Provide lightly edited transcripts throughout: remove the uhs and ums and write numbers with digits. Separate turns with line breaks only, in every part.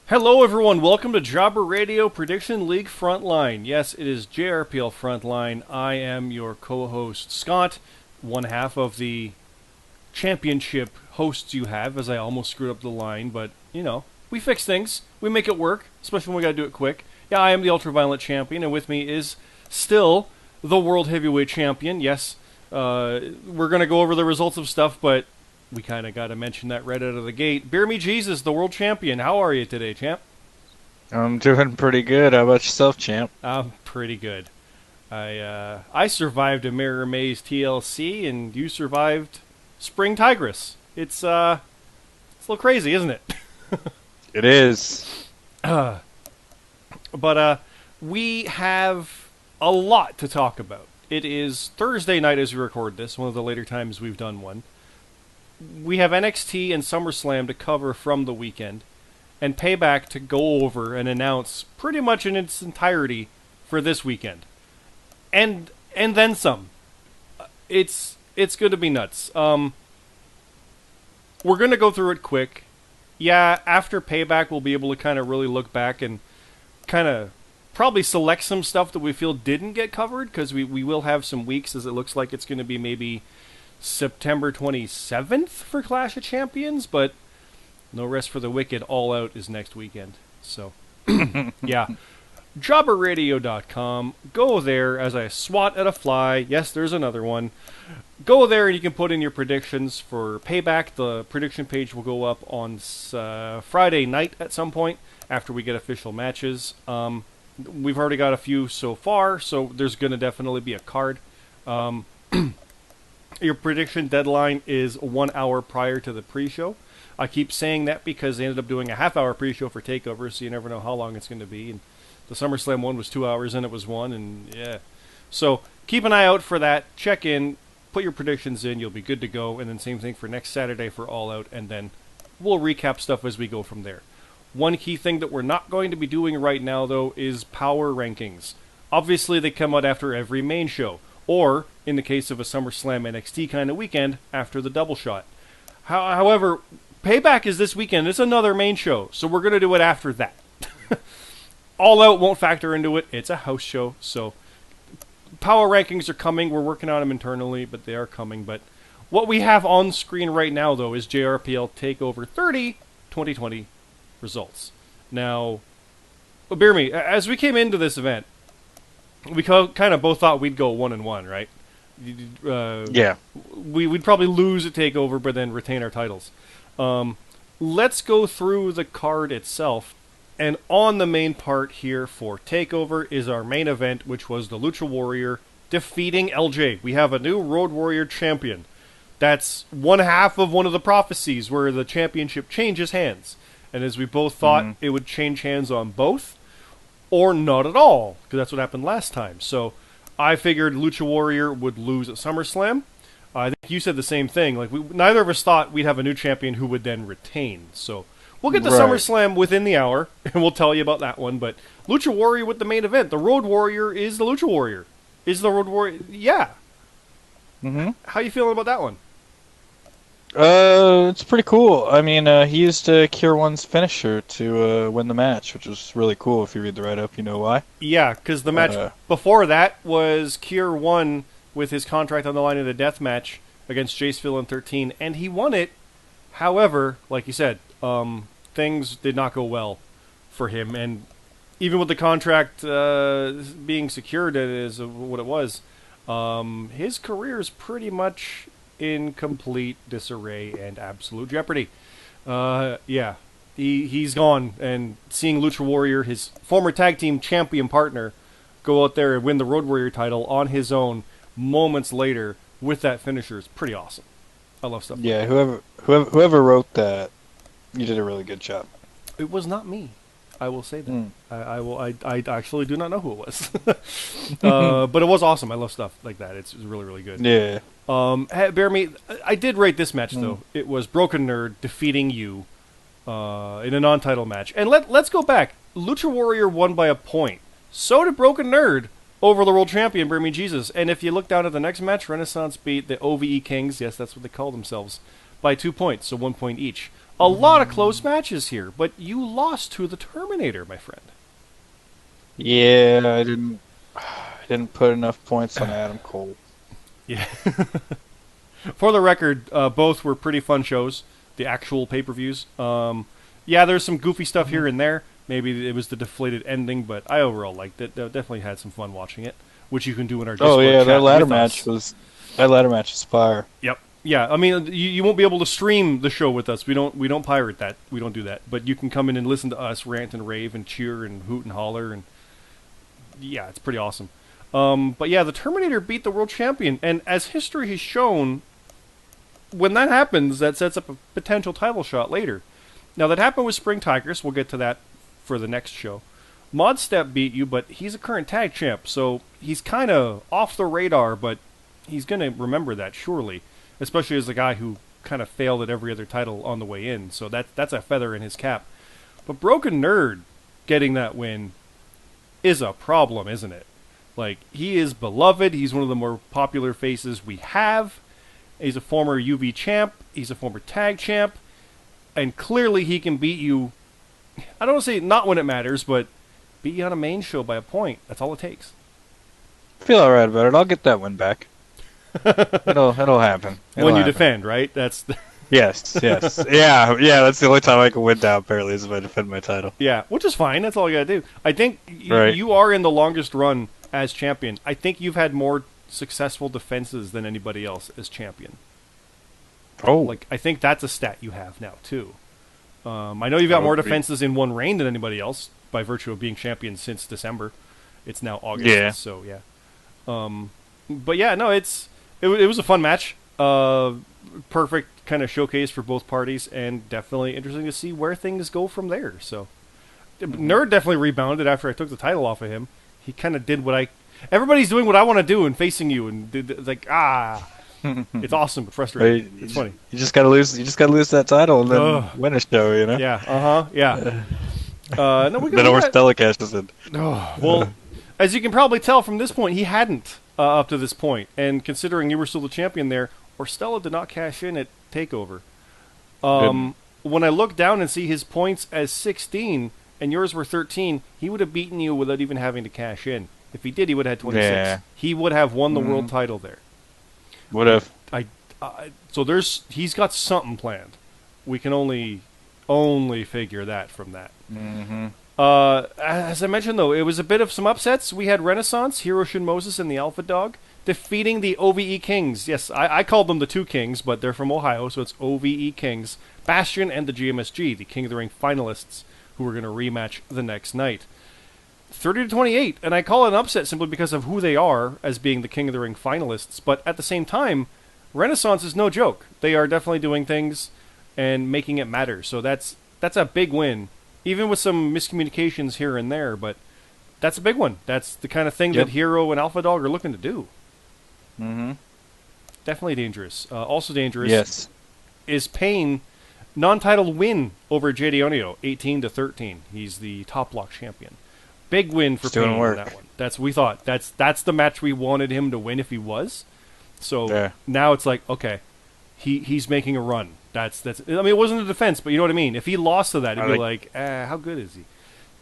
Hello everyone, welcome to Jobber Radio Prediction League Frontline. Yes, it is JRPL Frontline. I am your co-host Scott, one half of the championship hosts you have, as I almost screwed up the line, but, you know, we fix things. We make it work, especially when we gotta do it quick. Yeah, I am the Ultraviolent Champion, and with me is still the World Heavyweight Champion. Yes, we're gonna go over the results of stuff, but we kind of got to mention that right out of the gate. BeerMeJesus, the world champion. How are you today, champ?
I'm doing pretty good. How about yourself, champ?
I'm pretty good. I survived a Mirror Maze TLC, and you survived Spring Tigress. It's a little crazy, isn't it?
It is.
But we have a lot to talk about. It is Thursday night as we record this, one of the later times we've done one. We have NXT and SummerSlam to cover from the weekend, and Payback to go over and announce pretty much in its entirety for this weekend, and then some. It's going to be nuts. We're going to go through it quick. Yeah, after Payback, we'll be able to kind of really look back and kind of probably select some stuff that we feel didn't get covered, because we will have some weeks, as it looks like it's going to be maybe September 27th for Clash of Champions, but no rest for the wicked. All Out is next weekend. So, yeah. JobberRadio.com. Go there as I swat at a fly. Yes, there's another one. Go there and you can put in your predictions for Payback. The prediction page will go up on Friday night at some point after we get official matches. We've already got a few so far, so there's going to definitely be a card. Your prediction deadline is 1 hour prior to the pre-show. I keep saying that because they ended up doing a half-hour pre-show for TakeOver, so you never know how long it's going to be. And the SummerSlam one was 2 hours, and it was one, and yeah. So keep an eye out for that. Check in, put your predictions in, you'll be good to go. And then same thing for next Saturday for All Out, and then we'll recap stuff as we go from there. One key thing that we're not going to be doing right now, though, is power rankings. Obviously, they come out after every main show, or, in the case of a SummerSlam NXT kind of weekend, after the double shot. However, Payback is this weekend. It's another main show, so we're going to do it after that. All Out won't factor into it. It's a house show, so power rankings are coming. We're working on them internally, but they are coming. But what we have on screen right now, though, is JRPL TakeOver 30 2020 results. Now, bear me, as we came into this event, we kind of both thought we'd go 1-1, right?
Yeah.
We'd probably lose at TakeOver, but then retain our titles. Let's go through the card itself. And on the main part here for TakeOver is our main event, which was the Lucha Warrior defeating LJ. We have a new Road Warrior champion. That's one half of one of the prophecies where the championship changes hands. And as we both thought, it would change hands on both, or not at all, because that's what happened last time. So I figured Lucha Warrior would lose at SummerSlam. I think you said the same thing. Like neither of us thought we'd have a new champion who would then retain. So we'll get to SummerSlam within the hour, and we'll tell you about that one. But Lucha Warrior with the main event. The Road Warrior is the Lucha Warrior. Is the Road Warrior? Yeah.
Mm-hmm.
How you feeling about that one?
It's pretty cool. I mean, he used Cure One's finisher to win the match, which was really cool. If you read the write-up, you know why.
Yeah, because the match before that was Cure One with his contract on the line in a death match against Jace Villain 13, and he won it. However, like you said, things did not go well for him, and even with the contract being secured as what it was, his career is pretty much in complete disarray and absolute jeopardy. Yeah, he's gone, and seeing Lucha Warrior, his former tag team champion partner, go out there and win the Road Warrior title on his own moments later with that finisher is pretty awesome. I love stuff.
Yeah, like whoever wrote that, you did a really good job.
It was not me. I will say that. I actually do not know who it was. But it was awesome. I love stuff like that. It's really, really good.
Yeah.
Bear me, I did rate this match, though. It was Broken Nerd defeating you in a non-title match. And let's go back. Lucha Warrior won by a point. So did Broken Nerd over the world champion, BeerMeJesus. And if you look down at the next match, Renaissance beat the OVE Kings, yes, that's what they call themselves, by 2 points, so 1 point each. A lot of close matches here, but you lost to the Terminator, my friend.
Yeah, I didn't put enough points on Adam Cole.
Yeah. For the record, both were pretty fun shows, the actual pay-per-views. Yeah, there's some goofy stuff here and there. Maybe it was the deflated ending, but I overall liked it. Definitely had some fun watching it, which you can do in our Discord chat
that ladder
with
match
us.
that ladder match was fire.
Yep. Yeah, I mean, you won't be able to stream the show with us. We don't pirate that. We don't do that. But you can come in and listen to us rant and rave and cheer and hoot and holler, and yeah, it's pretty awesome. But yeah, the Terminator beat the world champion, and as history has shown, when that happens, that sets up a potential title shot later. Now, that happened with Spring Tigers. We'll get to that for the next show. Modstep beat you, but he's a current tag champ, so he's kind of off the radar, but he's going to remember that, surely. Especially as a guy who kind of failed at every other title on the way in, so that's a feather in his cap. But Broken Nerd getting that win is a problem, isn't it? Like, he is beloved. He's one of the more popular faces we have. He's a former UV champ. He's a former tag champ. And clearly he can beat you, I don't want to say not when it matters, but beat you on a main show by a point. That's all it takes.
I feel alright about it. I'll get that win back. It'll happen.
When you defend, right? That's
Yes. Yeah. That's the only time I can win now. Apparently, is if I defend my title.
Yeah, which is fine. That's all you gotta do. I think you are in the longest run as champion. I think you've had more successful defenses than anybody else as champion.
Oh,
like I think that's a stat you have now too. I know you've got more defenses in one reign than anybody else by virtue of being champion since December. It's now August.
Yeah.
So yeah. But yeah, no, it was a fun match. Perfect kind of showcase for both parties, and definitely interesting to see where things go from there. So, Nerd definitely rebounded after I took the title off of him. He kind of did everybody's doing what I want to do and facing you, and it's awesome but frustrating. It's funny.
You just gotta lose. You just gotta lose that title and then win a show. You know.
Yeah. Yeah. No,
then Orstella cashes in.
Well, as you can probably tell from this point, he hadn't up to this point, and considering you were still the champion there, Orstella did not cash in at TakeOver. When I look down and see his points as 16 and yours were 13, he would have beaten you without even having to cash in. If he did, he would have had 26.
Yeah.
He would have won the world title there.
Would have.
So he's got something planned. We can only figure that from that. As I mentioned, though, it was a bit of some upsets. We had Renaissance, Hiroshi Moses, and the Alpha Dog defeating the OVE Kings. Yes, I called them the Two Kings, but they're from Ohio, so it's OVE Kings. Bastion and the GMSG, the King of the Ring finalists, who were going to rematch the next night. 30-28, and I call it an upset simply because of who they are as being the King of the Ring finalists, but at the same time, Renaissance is no joke. They are definitely doing things and making it matter, so that's a big win, even with some miscommunications here and there, but that's a big one. That's the kind of thing that Hero and Alpha Dog are looking to do. Definitely dangerous. Also dangerous is Payne non-title win over JD Onio, 18-13. He's the top block champion. Big win for Payne on that one. We thought that's the match we wanted him to win if he was. So now it's like, okay, he's making a run. That's. I mean, it wasn't a defense, but you know what I mean. If he lost to that, it'd be like, how good is he?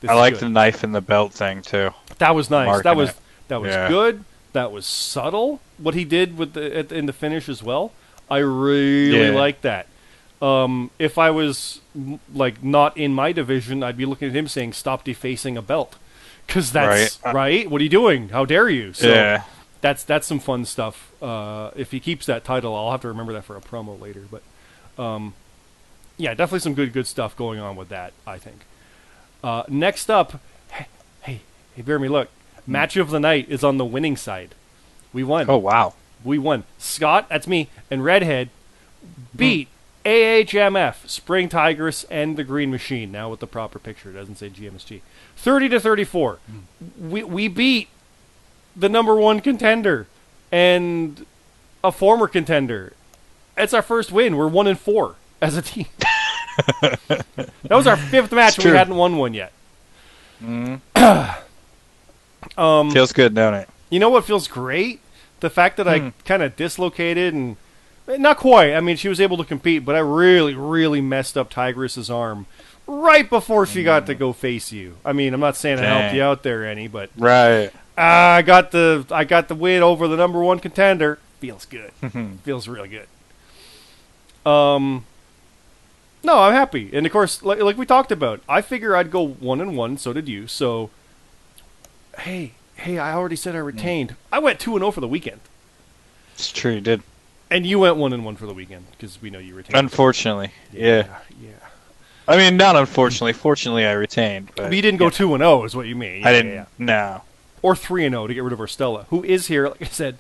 I like the knife in the belt thing too.
That was nice. That was good. That was subtle. What he did with in the finish as well. I really like that. If I was like not in my division, I'd be looking at him saying, "Stop defacing a belt," because that's right. What are you doing? How dare you? So that's some fun stuff. If he keeps that title, I'll have to remember that for a promo later. But yeah, definitely some good stuff going on with that, I think. Next up, hey, bear me look. Match of the night is on the winning side. We won.
Oh, wow.
We won. Scott, that's me, and Redhead beat AHMF, Spring Tigress, and the Green Machine. Now with the proper picture. It doesn't say GMSG. 30-34. We beat the number one contender and a former contender. It's our first win. We're 1-4 as a team. That was our fifth match, and we hadn't won one yet.
Feels good, don't it?
You know what feels great? The fact that I kind of dislocated and Not quite. I mean, she was able to compete, but I really, really messed up Tigress's arm right before she got to go face you. I mean, I'm not saying I helped you out there any, but
right.
I got the win over the number one contender. Feels good. Feels really good. No, I'm happy, and of course, like we talked about, I figure I'd go 1-1. So did you. So, hey, I already said I retained. I went 2-0 for the weekend.
It's true, you did.
And you went 1-1 for the weekend because we know you retained.
Unfortunately, yeah. I mean, not unfortunately. Fortunately, I retained. But
you didn't go 2-0, is what you mean.
I didn't. No.
Or 3-0 to get rid of Urstella, who is here. Like I said,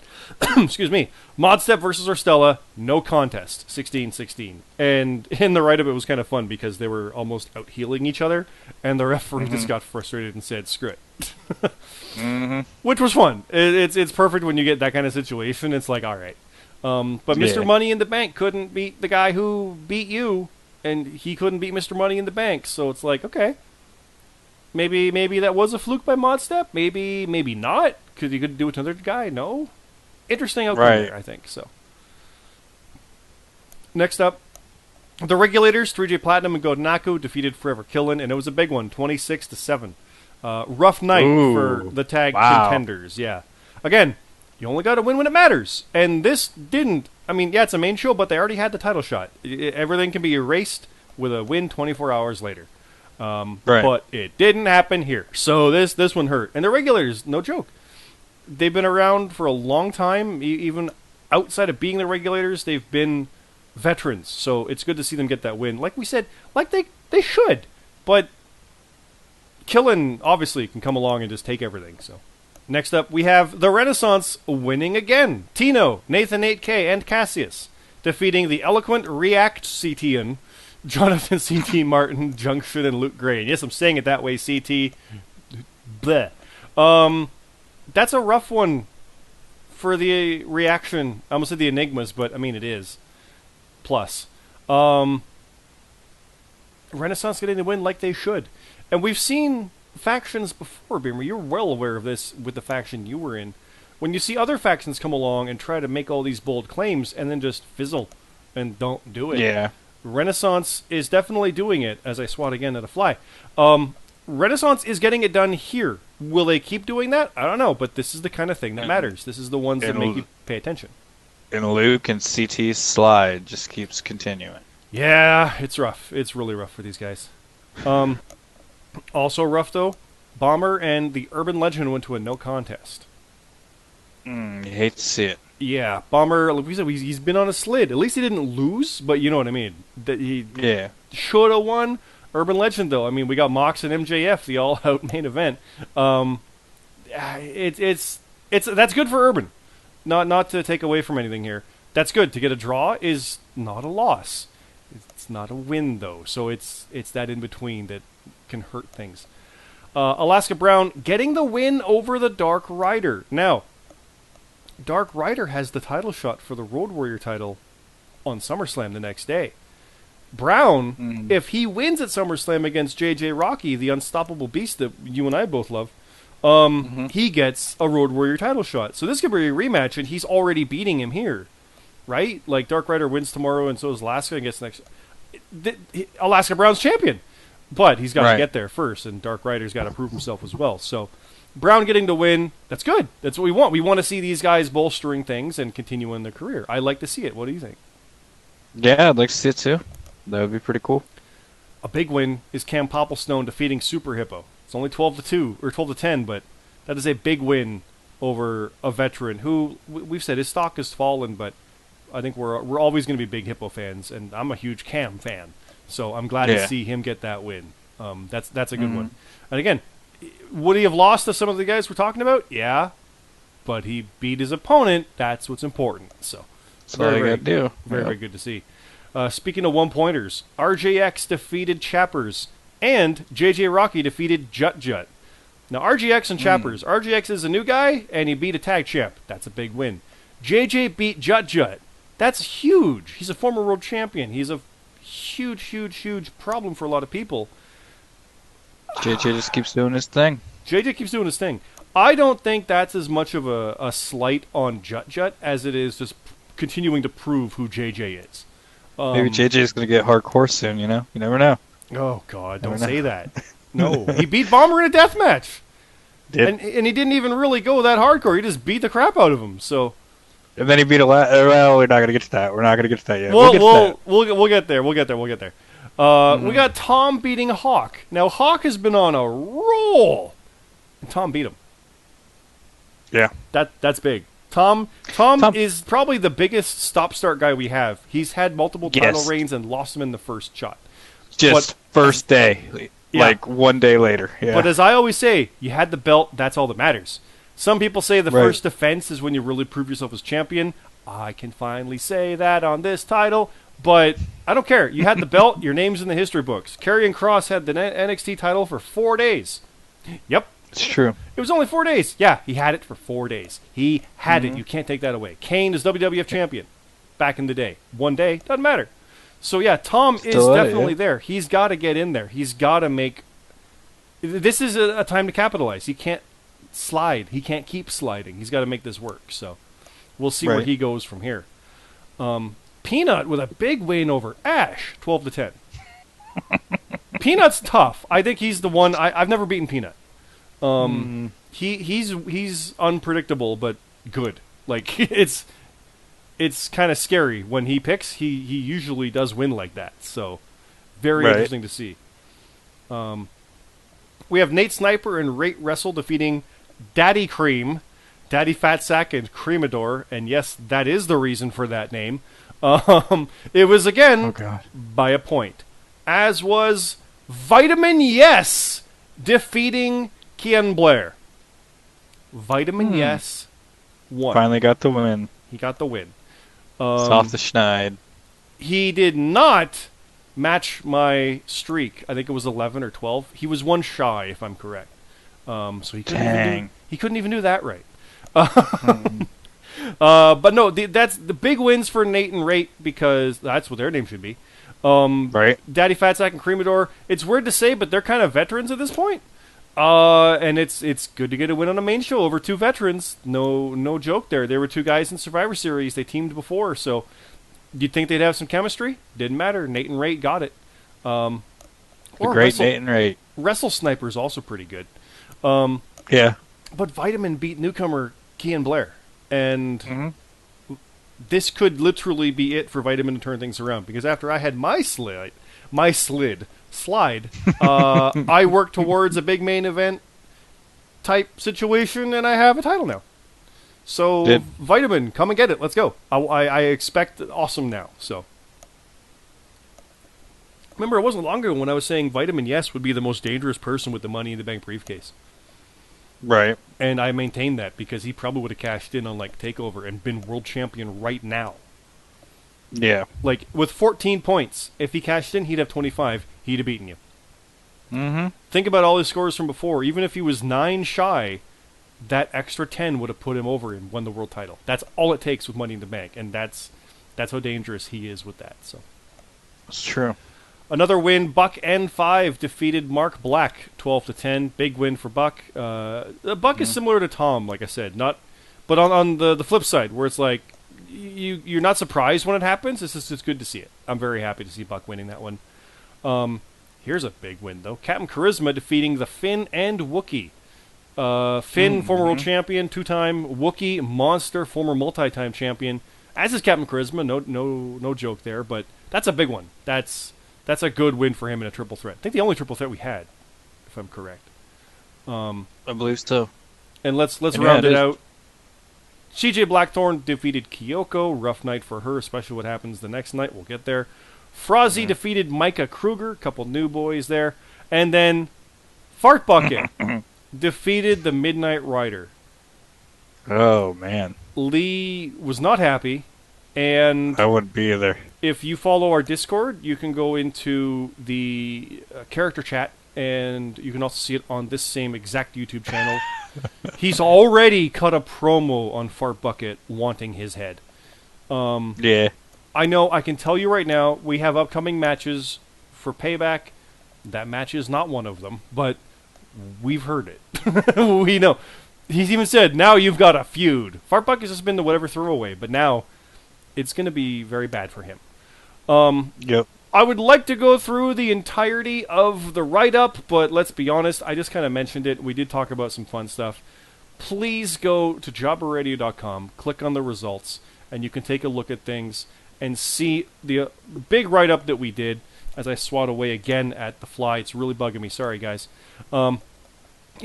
excuse me. Modstep versus Urstella, no contest, 16-16. And in the write-up, it was kind of fun because they were almost out healing each other, and the referee just got frustrated and said, "Screw it," which was fun. It's perfect when you get that kind of situation. It's like, all right. But Mr. Money in the Bank couldn't beat the guy who beat you, and he couldn't beat Mr. Money in the Bank. So it's like, okay, maybe that was a fluke by Modstep. Maybe not, because you could do it to another guy. No, interesting outcome there, I think. So next up, the Regulators, 3J Platinum and Godnaku defeated Forever Killin', and it was a big one, 26-7. Rough night for the tag contenders. Yeah, again. You only got to win when it matters. And this didn't. I mean, yeah, it's a main show, but they already had the title shot. Everything can be erased with a win 24 hours later. But it didn't happen here. So this one hurt. And the Regulators, no joke. They've been around for a long time. Even outside of being the Regulators, they've been veterans. So it's good to see them get that win. Like we said, like they should. But Killin' obviously can come along and just take everything, so. Next up, we have the Renaissance winning again. Tino, Nathan 8K, and Cassius defeating the eloquent React CTian, Jonathan CT Martin, Junction, and Luke Gray. And yes, I'm saying it that way, CT. Bleh. That's a rough one for the reaction. I almost said the Enigmas, but I mean it is. Plus. Renaissance getting the win like they should. And we've seen factions before, Beamer. You're well aware of this with the faction you were in. When you see other factions come along and try to make all these bold claims and then just fizzle and don't do it.
Yeah.
Renaissance is definitely doing it, as I swat again at a fly. Renaissance is getting it done here. Will they keep doing that? I don't know, but this is the kind of thing that matters. This is the ones that make you pay attention.
And Luke and CT's slide just keeps continuing.
Yeah, it's rough. It's really rough for these guys. Also rough, though, Bomber and the Urban Legend went to a no contest.
You hate to see it.
Yeah, Bomber, like we said, he's been on a slid. At least he didn't lose, but you know what I mean. That he should have won. Urban Legend, though, I mean, we got Mox and MJF, the all-out main event. It's that's good for Urban. Not to take away from anything here. That's good. To get a draw is not a loss. It's not a win, though. So it's that in between that can hurt things. Alaska Brown getting the win over the Dark Rider. Now, Dark Rider has the title shot for the Road Warrior title on SummerSlam the next day. Brown, if he wins at SummerSlam against JJ Rocky, the unstoppable beast that you and I both love, he gets a Road Warrior title shot. So this could be a rematch, and he's already beating him here, right? Like, Dark Rider wins tomorrow, and so is Alaska, and gets next. Alaska Brown's champion. But he's got to get there first, and Dark Rider's got to prove himself as well. So Brown getting the win, that's good. That's what we want. We want to see these guys bolstering things and continuing their career. I like to see it. What do you think?
Yeah, I'd like to see it too. That would be pretty cool.
A big win is Cam Popplestone defeating Super Hippo. It's only 12-2 or 12-10, but that is a big win over a veteran who we've said his stock has fallen, but I think we're always going to be big Hippo fans, and I'm a huge Cam fan. So I'm glad to see him get that win. That's a good one. And again, would he have lost to some of the guys we're talking about? Yeah. But he beat his opponent. That's what's important. So
that's all you got to do.
Very good to see. Speaking of one-pointers, RJX defeated Chappers, and JJ Rocky defeated Jut Jut. Now, RGX and Chappers. RGX is a new guy, and he beat a tag champ. That's a big win. JJ beat Jut Jut. That's huge. He's a former world champion. He's a huge problem for a lot of people.
JJ just keeps doing his thing.
JJ keeps doing his thing. I don't think that's as much of a slight on Jut Jut as it is just continuing to prove who JJ is.
Maybe JJ's going to get hardcore soon, you know? You never know.
Oh, God, don't say that. No, he beat Bomber in a death match. And he didn't even really go that hardcore. He just beat the crap out of him, so...
And then he beat well, we're not going to get to that. We're not going to get to that yet.
We'll get there. We'll get there. We got Tom beating Hawk. Now, Hawk has been on a roll. And Tom beat him.
Yeah.
That's big. Tom is probably the biggest stop-start guy we have. He's had multiple title reigns and lost them in the first shot.
First day. Yeah. Like 1 day later. Yeah.
But as I always say, you had the belt, that's all that matters. Some people say the first defense is when you really prove yourself as champion. I can finally say that on this title, but I don't care. You had the belt, your name's in the history books. Karrion Kross had the NXT title for 4 days. Yep.
It's true.
It was only 4 days. Yeah, he had it for 4 days. He had it. You can't take that away. Kane is WWF champion back in the day. 1 day, doesn't matter. So yeah, Tom is definitely there. He's got to get in there. He's got to make... This is a time to capitalize. He can't slide. He can't keep sliding. He's got to make this work. So we'll see where he goes from here. Peanut with a big win over Ash, 12-10. Peanut's tough. I think he's the one. I've never beaten Peanut. He's unpredictable but good. Like it's kind of scary when he picks. He usually does win like that. So very interesting to see. We have Nate Sniper and Rate Wrestle defeating Daddy Cream, Daddy Fatsack, and Creamador, and yes, that is the reason for that name. It was again by a point, as was Vitamin Yes defeating Kian Blair. Vitamin Yes won.
Finally got the win.
He got the win.
Soft the schneid.
He did not match my streak. I think it was 11 or 12. He was one shy, if I'm correct. So he couldn't even do that right. But no, that's the big wins for Nate and Rate because that's what their name should be. Daddy Fatsack and Creamador. It's weird to say, but they're kind of veterans at this point. And it's good to get a win on a main show over two veterans. No joke there. There were two guys in Survivor Series. They teamed before, so you'd think they'd have some chemistry. Didn't matter. Nate and Rate got it.
Nate and Rate.
Wrestle Sniper is also pretty good. But Vitamin beat newcomer Kian Blair. And this could literally be it for Vitamin to turn things around. Because after I had my slide, I worked towards a big main event type situation, and I have a title now. So, Vitamin, come and get it. Let's go. I expect awesome now. So, remember, it wasn't long ago when I was saying Vitamin Yes would be the most dangerous person with the Money in the Bank briefcase.
Right.
And I maintain that because he probably would have cashed in on like TakeOver and been world champion right now.
Yeah.
Like, with 14 points, if he cashed in, he'd have 25. He'd have beaten you. Think about all his scores from before. Even if he was 9 shy, that extra 10 would have put him over and won the world title. That's all it takes with Money in the Bank, and that's how dangerous he is with that. So,
it's true.
Another win, Buck N5 defeated Mark Black, 12-10. Big win for Buck. Buck is similar to Tom, like I said, but on the flip side, where it's like you're not surprised when it happens. It's good to see it. I'm very happy to see Buck winning that one. Here's a big win though. Captain Charisma defeating the Finn and Wookie. Finn, former world champion, 2-time. Wookie, monster, former multi-time champion. As is Captain Charisma. No joke there, but that's a big one. That's a good win for him in a triple threat. I think the only triple threat we had, if I'm correct.
I believe so.
And let's round it out. CJ Blackthorne defeated Kyoko. Rough night for her, especially what happens the next night. We'll get there. Frozzy defeated Micah Kruger. Couple new boys there. And then Fart Bucket defeated the Midnight Rider.
Oh, man.
Lee was not happy. And
I wouldn't be either.
If you follow our Discord, you can go into the character chat, and you can also see it on this same exact YouTube channel. He's already cut a promo on Fart Bucket wanting his head.
Yeah.
I know, I can tell you right now, we have upcoming matches for Payback. That match is not one of them, but we've heard it. We know. He's even said, now you've got a feud. Fart Bucket's just been the whatever throwaway, but now it's going to be very bad for him.
Yep.
I would like to go through the entirety of the write-up, but let's be honest, I just kind of mentioned it. We did talk about some fun stuff. Please go to jobberradio.com, click on the results, and you can take a look at things and see the big write-up that we did. As I swat away again at the fly, it's really bugging me. Sorry, guys. You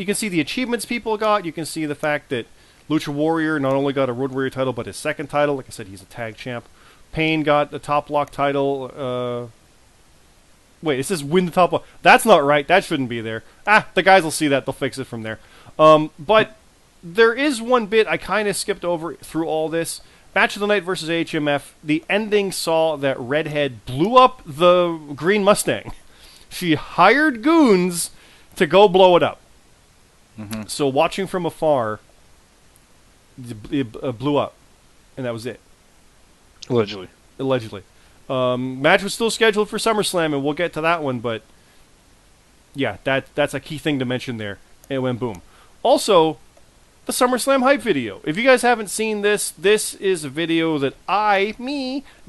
can see the achievements people got. You can see the fact that Lucha Warrior not only got a Road Warrior title, but his second title. Like I said, he's a tag champ. Payne got the top lock title. Wait, it says win the top lock. That's not right. That shouldn't be there. The guys will see that. They'll fix it from there. But there is one bit I kind of skipped over through all this. Match of the Night versus HMF. The ending saw that Redhead blew up the Green Mustang. She hired goons to go blow it up. Mm-hmm. So watching from afar, it blew up. And that was it.
Allegedly.
Match was still scheduled for SummerSlam, and we'll get to that one, but yeah, that's a key thing to mention there. It went boom. Also, the SummerSlam hype video. If you guys haven't seen this, this is a video that I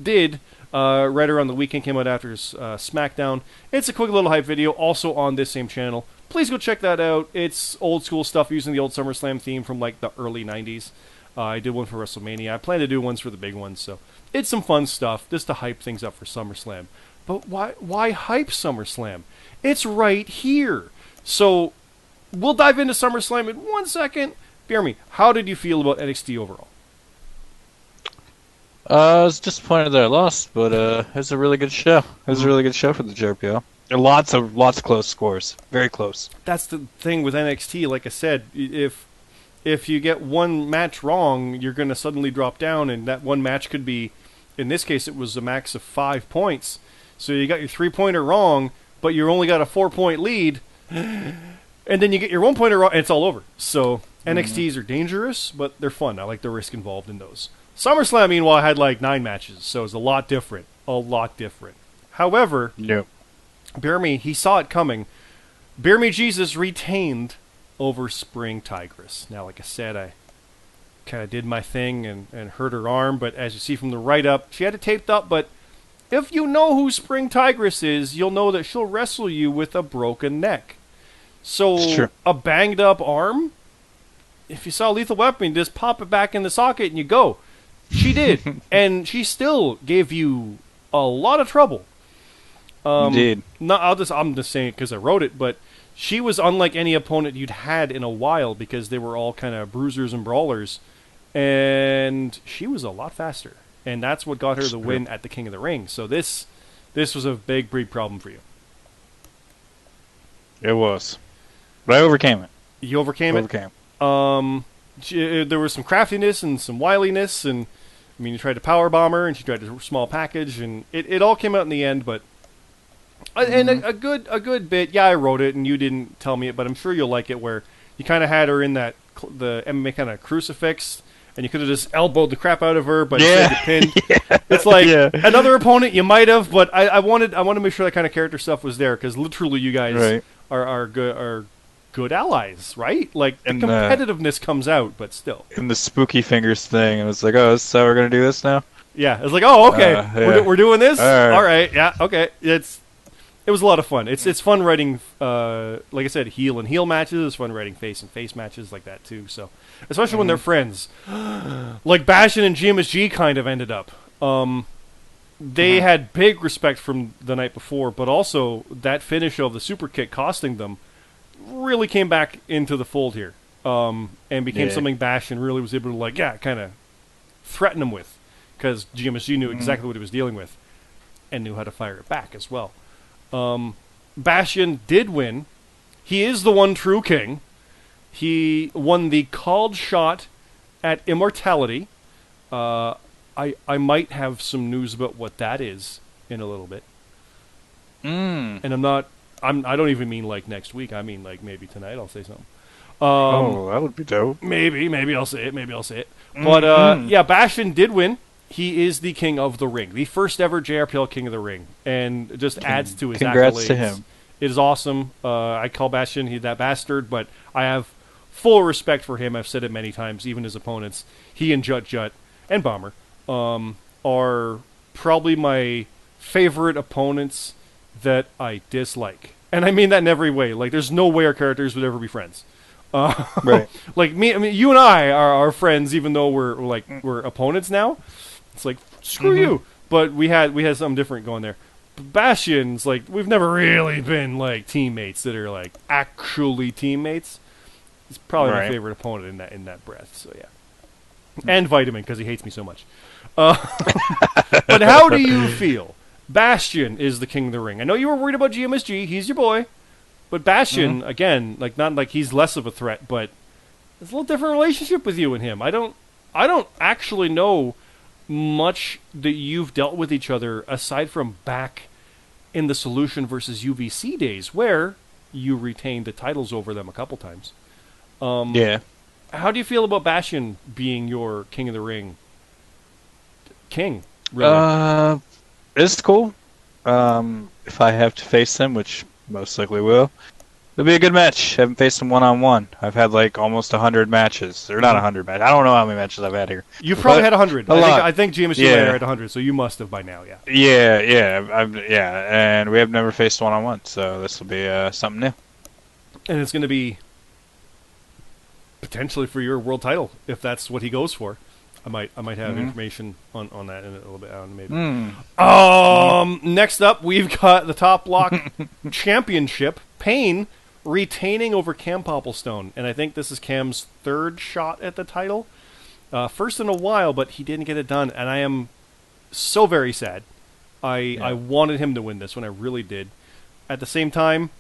did right around the weekend, came out after SmackDown. It's a quick little hype video, also on this same channel. Please go check that out. It's old school stuff using the old SummerSlam theme from like the early 90s. I did one for WrestleMania. I plan to do ones for the big ones, so it's some fun stuff just to hype things up for SummerSlam. But why hype SummerSlam? It's right here. So we'll dive into SummerSlam in 1 second. Beer how did you feel about NXT overall?
I was disappointed that I lost, but it was a really good show. It was a really good show for the JRPL. There are lots of close scores. Very close.
That's the thing with NXT. Like I said, if you get one match wrong, you're going to suddenly drop down, and that one match could be, in this case, it was a max of 5 points. So you got your 3-pointer wrong, but you only got a 4-point lead, and then you get your 1-pointer wrong, and it's all over. So NXTs are dangerous, but they're fun. I like the risk involved in those. SummerSlam, meanwhile, had like 9 matches, so it's a lot different. However,
yep.
he saw it coming. BeerMeJesus retained over Spring Tigress. Now, like I said, I kind of did my thing and hurt her arm, but as you see from the write-up, she had it taped up, but if you know who Spring Tigress is, you'll know that she'll wrestle you with a broken neck. So, a banged-up arm? If you saw Lethal Weapon, just pop it back in the socket and you go. She did, and she still gave you a lot of trouble.
Indeed.
No, I'm just saying it because I wrote it, but she was unlike any opponent you'd had in a while because they were all kind of bruisers and brawlers, and she was a lot faster, and that's what got her the win at the King of the Ring. So this was a big problem for you.
It was, but I overcame it.
You overcame it. There was some craftiness and some wiliness, and I mean, you tried to power bomb her, and she tried a small package, and it all came out in the end, but. And a good bit, yeah, I wrote it, and you didn't tell me it, but I'm sure you'll like it, where you kind of had her in the MMA kind of crucifix, and you could have just elbowed the crap out of her, but instead you pinned. It's like another opponent you might have, but I wanted to make sure that kind of character stuff was there, because literally you guys are good allies, right? Like, the competitiveness comes out, but still.
And the spooky fingers thing, and it's like, oh, this is how we're going to do this now?
Yeah, it's like, oh, okay, we're doing this? All right, yeah, okay, It was a lot of fun. It's fun writing, like I said, heel and heel matches. It's fun writing face and face matches like that too. So, especially when they're friends, like Bastion and GMSG kind of ended up. They had big respect from the night before, but also that finish of the super kick costing them really came back into the fold here, and became something Bastion really was able to kind of threaten them with, because GMSG knew exactly what he was dealing with, and knew how to fire it back as well. Bastion did win. He is the one true king. He won the called shot at Immortality. I might have some news about what that is in a little bit. And I don't even mean like next week. I mean like maybe tonight I'll say something.
That would be dope.
Maybe I'll say it. But yeah, Bastion did win. He is the King of the Ring, the first ever JRPL King of the Ring, and just adds to his
congrats
accolades.
To him.
It is awesome. I call Bastion that bastard, but I have full respect for him. I've said it many times, even his opponents. He and Jut and Bomber. are probably my favorite opponents that I dislike. And I mean that in every way. Like, there's no way our characters would ever be friends.
Right.
Like me, I mean, you and I are friends, even though we're opponents now. It's like, screw you. But we had something different going there. Bastion's like, we've never really been like teammates that are like actually teammates. It's probably my favorite opponent in that breath. So yeah, and Vitamin, because he hates me so much. But how do you feel? Bastion is the king of the ring. I know you were worried about GMSG. He's your boy. But Bastion, again, like, not like he's less of a threat, but it's a little different relationship with you and him. I don't actually know much that you've dealt with each other aside from back in the Solution versus UVC days, where you retained the titles over them a couple times.
Yeah.
How do you feel about Bastion being your king of the ring? King, really?
It's cool. If I have to face him, which most likely will, it'll be a good match. I haven't faced him one-on-one. I've had like almost 100 matches. Or not 100 matches. I don't know how many matches I've had here.
You've probably had 100. I think GMSG
yeah.
had 100, so you must have by now, yeah.
Yeah, and we have never faced one-on-one, so this will be something new.
And it's going to be potentially for your world title, if that's what he goes for. I might have information on that in a little bit, maybe. Next up, we've got the Top Block Championship. Payne retaining over Cam Popplestone, and I think this is Cam's third shot at the title. First in a while, but he didn't get it done, and I am so very sad. I wanted him to win this one, I really did. At the same time,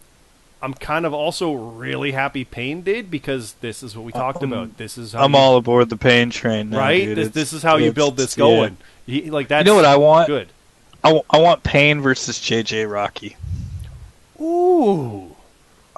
I'm kind of also really happy Payne did, because this is what we talked about. This is how
I'm all aboard the Payne train now,
right?
Dude.
This is how you build this going. That's, you
know what I want?
Good.
I want Payne versus JJ Rocky.
Ooh.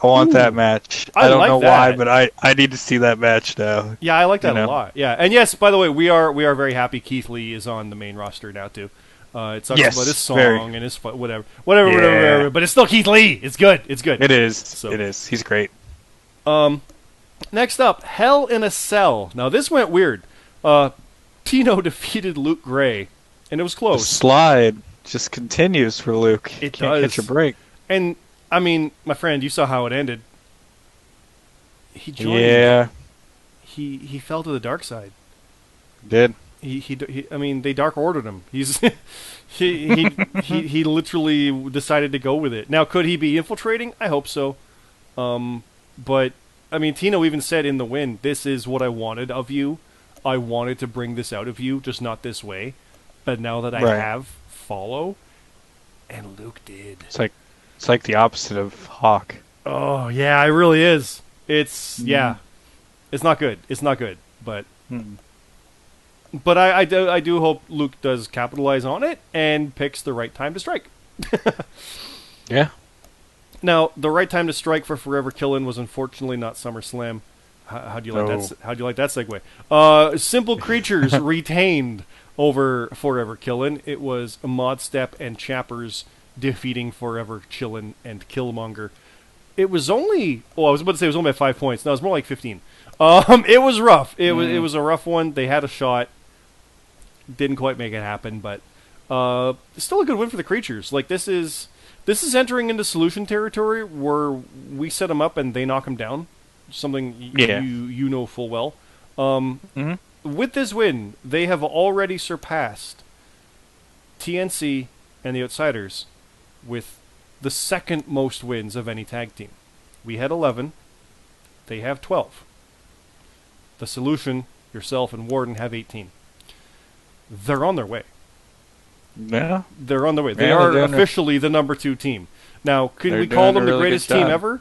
I want that match. I don't know why, but I need to see that match now.
Yeah, I like that a lot. Yeah, and yes, by the way, we are very happy Keith Lee is on the main roster now too. It sucks about his song and his whatever, but it's still Keith Lee. It's good. It's good.
It is. It is. He's great.
Next up, Hell in a Cell. Now this went weird. Tino defeated Luke Gray, and it was close.
The slide just continues for Luke. He can't catch a break.
And I mean, my friend, you saw how it ended. He joined.
Yeah.
He fell to the dark side.
Did.
He I mean, they dark ordered him. He's he literally decided to go with it. Now, could he be infiltrating? I hope so. But I mean, Tino even said in the win, "This is what I wanted of you. I wanted to bring this out of you, just not this way. But now that I have, follow." And Luke did.
It's like the opposite of Hawk.
Oh yeah, it really is. It's it's not good. It's not good, but. But I do hope Luke does capitalize on it and picks the right time to strike.
Yeah.
Now, the right time to strike for Forever Killin' was unfortunately not SummerSlam. How do you like that? How do you like that segue? Simple Creatures retained over Forever Killin'. It was Mod Step and Chappers defeating Forever Chillin' and Killmonger. It was only I was about to say it was only by 5 points. No, it was more like 15. It was rough. It was a rough one. They had a shot. Didn't quite make it happen, but still a good win for the Creatures. Like this is entering into Solution territory where we set them up and they knock them down. Something you know full well. With this win, they have already surpassed TNC and the Outsiders with the second most wins of any tag team. We had 11. They have 12. The Solution, yourself, and Warden have 18. They're on their way.
Yeah.
They're on their way. They are officially the number 2 team. Now, could we call them the greatest team ever?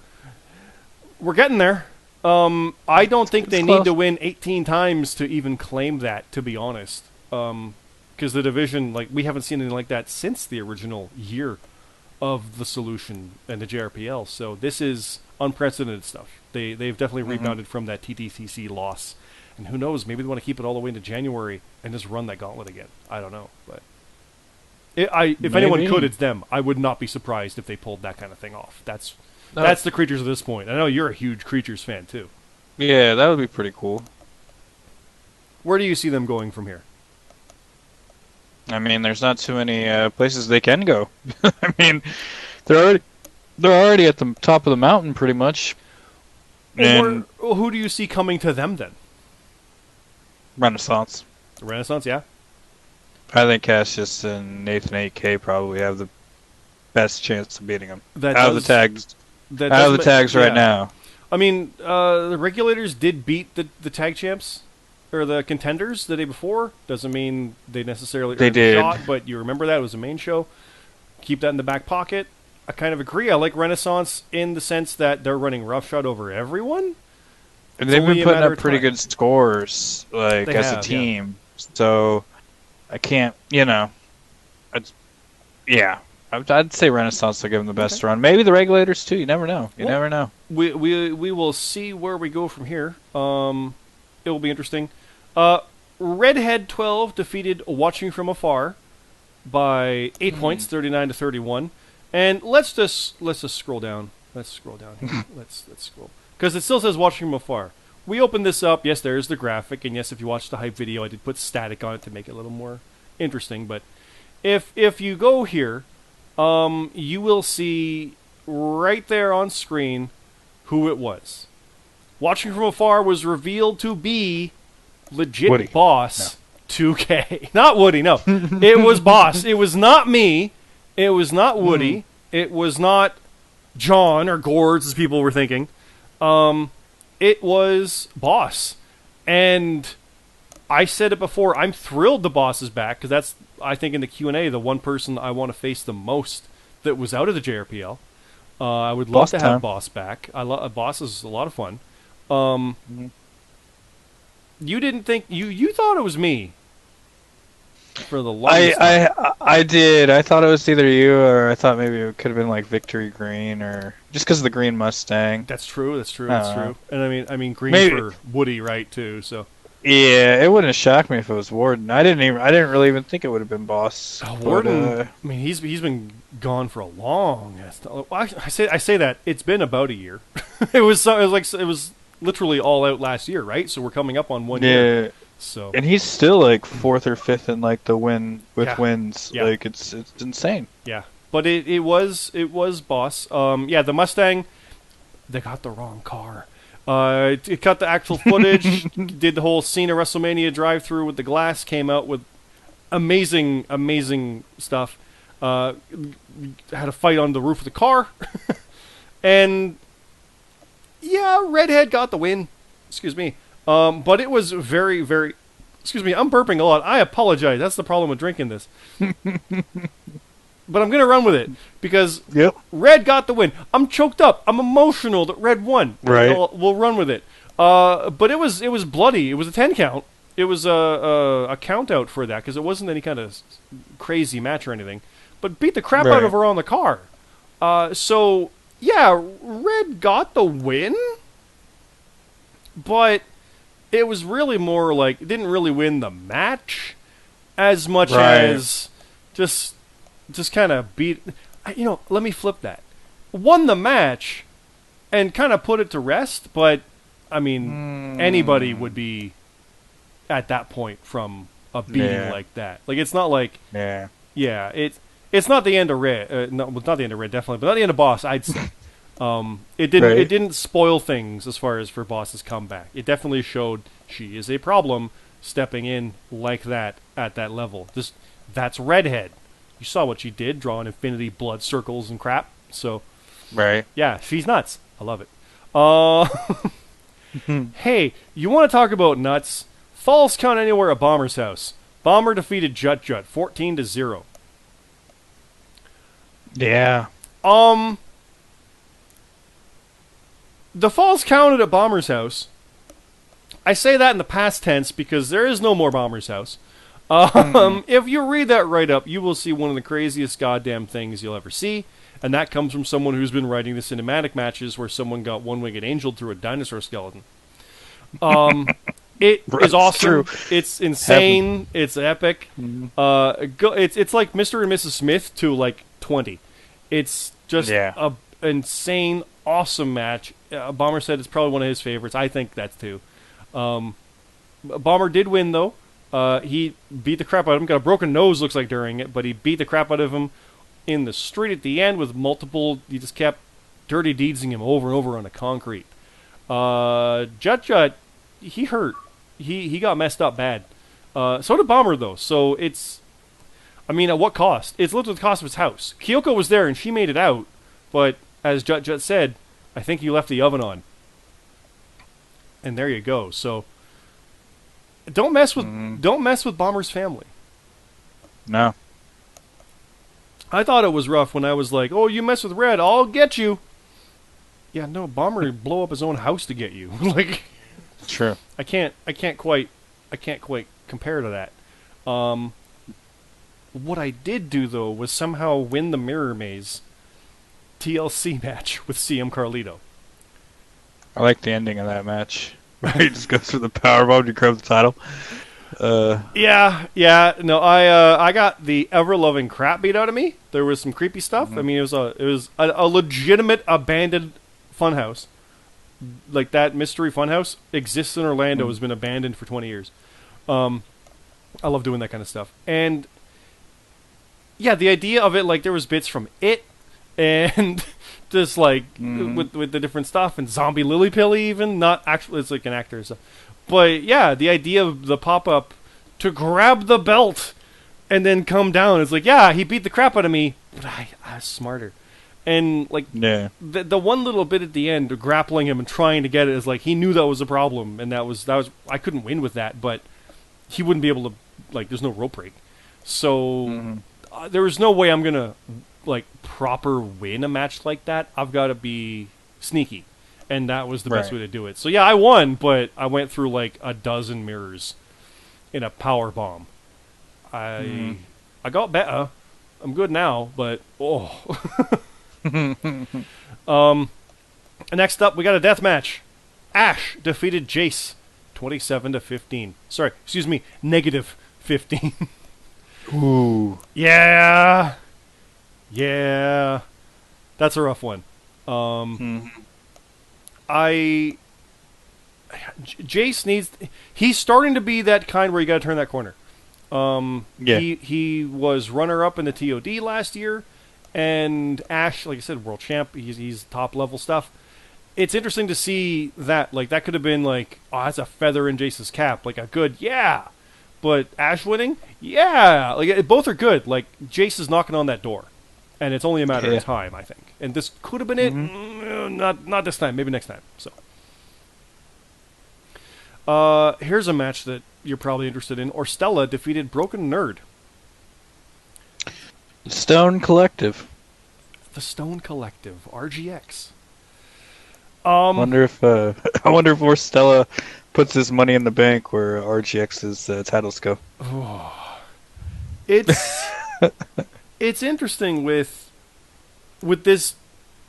We're getting there. I don't think they need to win 18 times to even claim that, to be honest. Because the division, like, we haven't seen anything like that since the original year of the Solution and the JRPL. So this is unprecedented stuff. They've definitely rebounded from that TTCC loss. And who knows, maybe they want to keep it all the way into January and just run that gauntlet again. I don't know. But if anyone could, it's them. I would not be surprised if they pulled that kind of thing off. That's the Creatures at this point. I know you're a huge Creatures fan, too.
Yeah, that would be pretty cool.
Where do you see them going from here?
I mean, there's not too many places they can go. I mean, they're already at the top of the mountain, pretty much. And
Or who do you see coming to them then?
Renaissance.
Renaissance, yeah.
I think Cassius and Nathan 8K probably have the best chance of beating them.
That
Out
does,
of the tags.
that
Out
does
of the
ma-
tags right
yeah.
now.
I mean, the regulators did beat the tag champs or the contenders the day before. Doesn't mean they necessarily
They
earned
did.
a shot, but you remember that it was a main show. Keep that in the back pocket. I kind of agree. I like Renaissance in the sense that they're running roughshod over everyone.
And
It's
they've
only
been
a
putting
matter
up
of
pretty
time.
good scores, like,
They
as
have,
a team. So, I can't, I'd say Renaissance will give them the best run. Maybe the regulators, too. You never know. You
Well,
never know.
We will see where we go from here. It will be interesting. Redhead 12 defeated Watching From Afar by 8 points, 39-31. And let's just scroll down. Let's scroll down here. let's scroll, because it still says Watching From Afar. We opened this up. Yes, there's the graphic, and yes, if you watch the hype video, I did put static on it to make it a little more interesting. But if you go here, you will see right there on screen who it was. Watching From Afar was revealed to be legit
Woody.
Boss 2K. Not Woody, no. It was Boss. It was not me. It was not Woody. It was not John or Gourds, as people were thinking. It was Boss. And I said it before, I'm thrilled the Boss is back, because that's, I think, in the Q&A, the one person I want to face the most that was out of the JRPL. I would love
Boss
to
time.
have Boss back. Boss is a lot of fun. You didn't think you thought it was me for the longest time.
I did. I thought it was either you, or I thought maybe it could have been like Victory Green, or just because of the green Mustang.
That's true. That's true. That's true. And I mean, green
Maybe.
for Woody, right? Too. So
Yeah, it wouldn't have shocked me if it was Warden. I didn't really even think it would have been Boss.
Warden.
But,
I mean, he's been gone for a long. I say that it's been about a year. it was literally all out last year, right? So we're coming up on 1 year.
yeah,
So
and he's still like 4th or 5th in like the wins.
Yeah.
Like it's insane.
yeah, but it was Boss. The Mustang. They got the wrong car. It cut the actual footage. Did the whole Cena WrestleMania drive-through with the glass. Came out with amazing stuff. Had a fight on the roof of the car, and yeah, Redhead got the win. Excuse me. But it was very, very. Excuse me, I'm burping a lot. I apologize. That's the problem with drinking this. But I'm gonna run with it because
Yep.
Red got the win. I'm choked up. I'm emotional that Red won.
Right.
We'll run with it. But it was bloody. It was a 10 count. It was a count out for that because it wasn't any kind of crazy match or anything. But beat the crap out
Right.
of her on the car. So yeah, Red got the win. But it was really more like it didn't really win the match as much
Right.
as just kind of beat. Let me flip that. Won the match and kind of put it to rest, but I mean, anybody would be at that point from a beating
Yeah.
like that. Like it's not like
Yeah.
it's not the end of Red. No, well, not the end of Red, definitely, but not the end of Boss. I'd say. It
Right.
didn't spoil things as far as for Boss's comeback. It definitely showed she is a problem stepping in like that at that level. That's Redhead. You saw what she did, drawing infinity blood circles and crap. So
Right.
yeah, she's nuts. I love it. Hey, you want to talk about nuts? Falls count anywhere at Bomber's house. Bomber defeated Jut 14-0.
Yeah.
The falls counted at Bomber's house. I say that in the past tense because there is no more Bomber's house. If you read that right up, you will see one of the craziest goddamn things you'll ever see, and that comes from someone who's been writing the cinematic matches where someone got one-winged angel through a dinosaur skeleton. It is awesome.
True.
It's insane. It's epic. It's like Mr. and Mrs. Smith to like 20. It's just a insane, awesome match. Bomber said it's probably one of his favorites. I think that's too. Bomber did win though. He beat the crap out of him. Got a broken nose, looks like, during it, but he beat the crap out of him in the street at the end with multiple. He just kept dirty deedsing him over and over on the concrete. Jut, he hurt. He got messed up bad. So did Bomber, though. So it's, I mean, at what cost? It's lived with the cost of his house. Kyoko was there and she made it out, but as Jut said, I think he left the oven on. And there you go. So don't mess with Bomber's family.
No.
I thought it was rough when I was like, "Oh, you mess with Red, I'll get you." Yeah, no, Bomber blow up his own house to get you. Like,
True.
I can't quite compare to that. What I did do though was somehow win the Mirror Maze TLC match with CM Carlito.
I like the ending of that match. Right, just goes through the powerbomb to grab the title.
Yeah. No, I got the ever loving crap beat out of me. There was some creepy stuff.
Mm-hmm.
I mean, it was a legitimate abandoned funhouse. Like that mystery funhouse exists in Orlando. Has been abandoned for 20 years. I love doing that kind of stuff. And yeah, the idea of it, like there was bits from It and just like with the different stuff and Zombie Lily Pilly even, not actually, it's like an actor. So. But yeah, the idea of the pop-up to grab the belt and then come down. It's like, yeah, he beat the crap out of me, but I was smarter. And like the one little bit at the end of grappling him and trying to get it is like he knew that was a problem, and that was I couldn't win with that, but he wouldn't be able to, like, there's no rope break. So there was no way I'm going to like proper win a match like that. I've got to be sneaky. And that was the best way to do it. So yeah, I won, but I went through like a dozen mirrors in a power bomb. I got better. I'm good now, but next up, we got a death match. Ash defeated Jace, 27-15. Sorry, excuse me, -15.
Ooh.
Yeah, that's a rough one. Jace needs. He's starting to be that kind where you got to turn that corner. He was runner-up in the TOD last year, and Ash, like I said, world champ. He's top level stuff. It's interesting to see that. Like that could have been like, oh, that's a feather in Jace's cap. Like a good, yeah. But Ash winning, yeah. Like both are good. Like Jace is knocking on that door, and it's only a matter of time, I think. And this could have been it. Not this time. Maybe next time. So, here's a match that you're probably interested in. Orstella defeated Broken Nerd.
Stone Collective.
The Stone Collective, RGX.
I wonder if Orstella puts his money in the bank where RGX's titles go.
Oh. It's interesting with this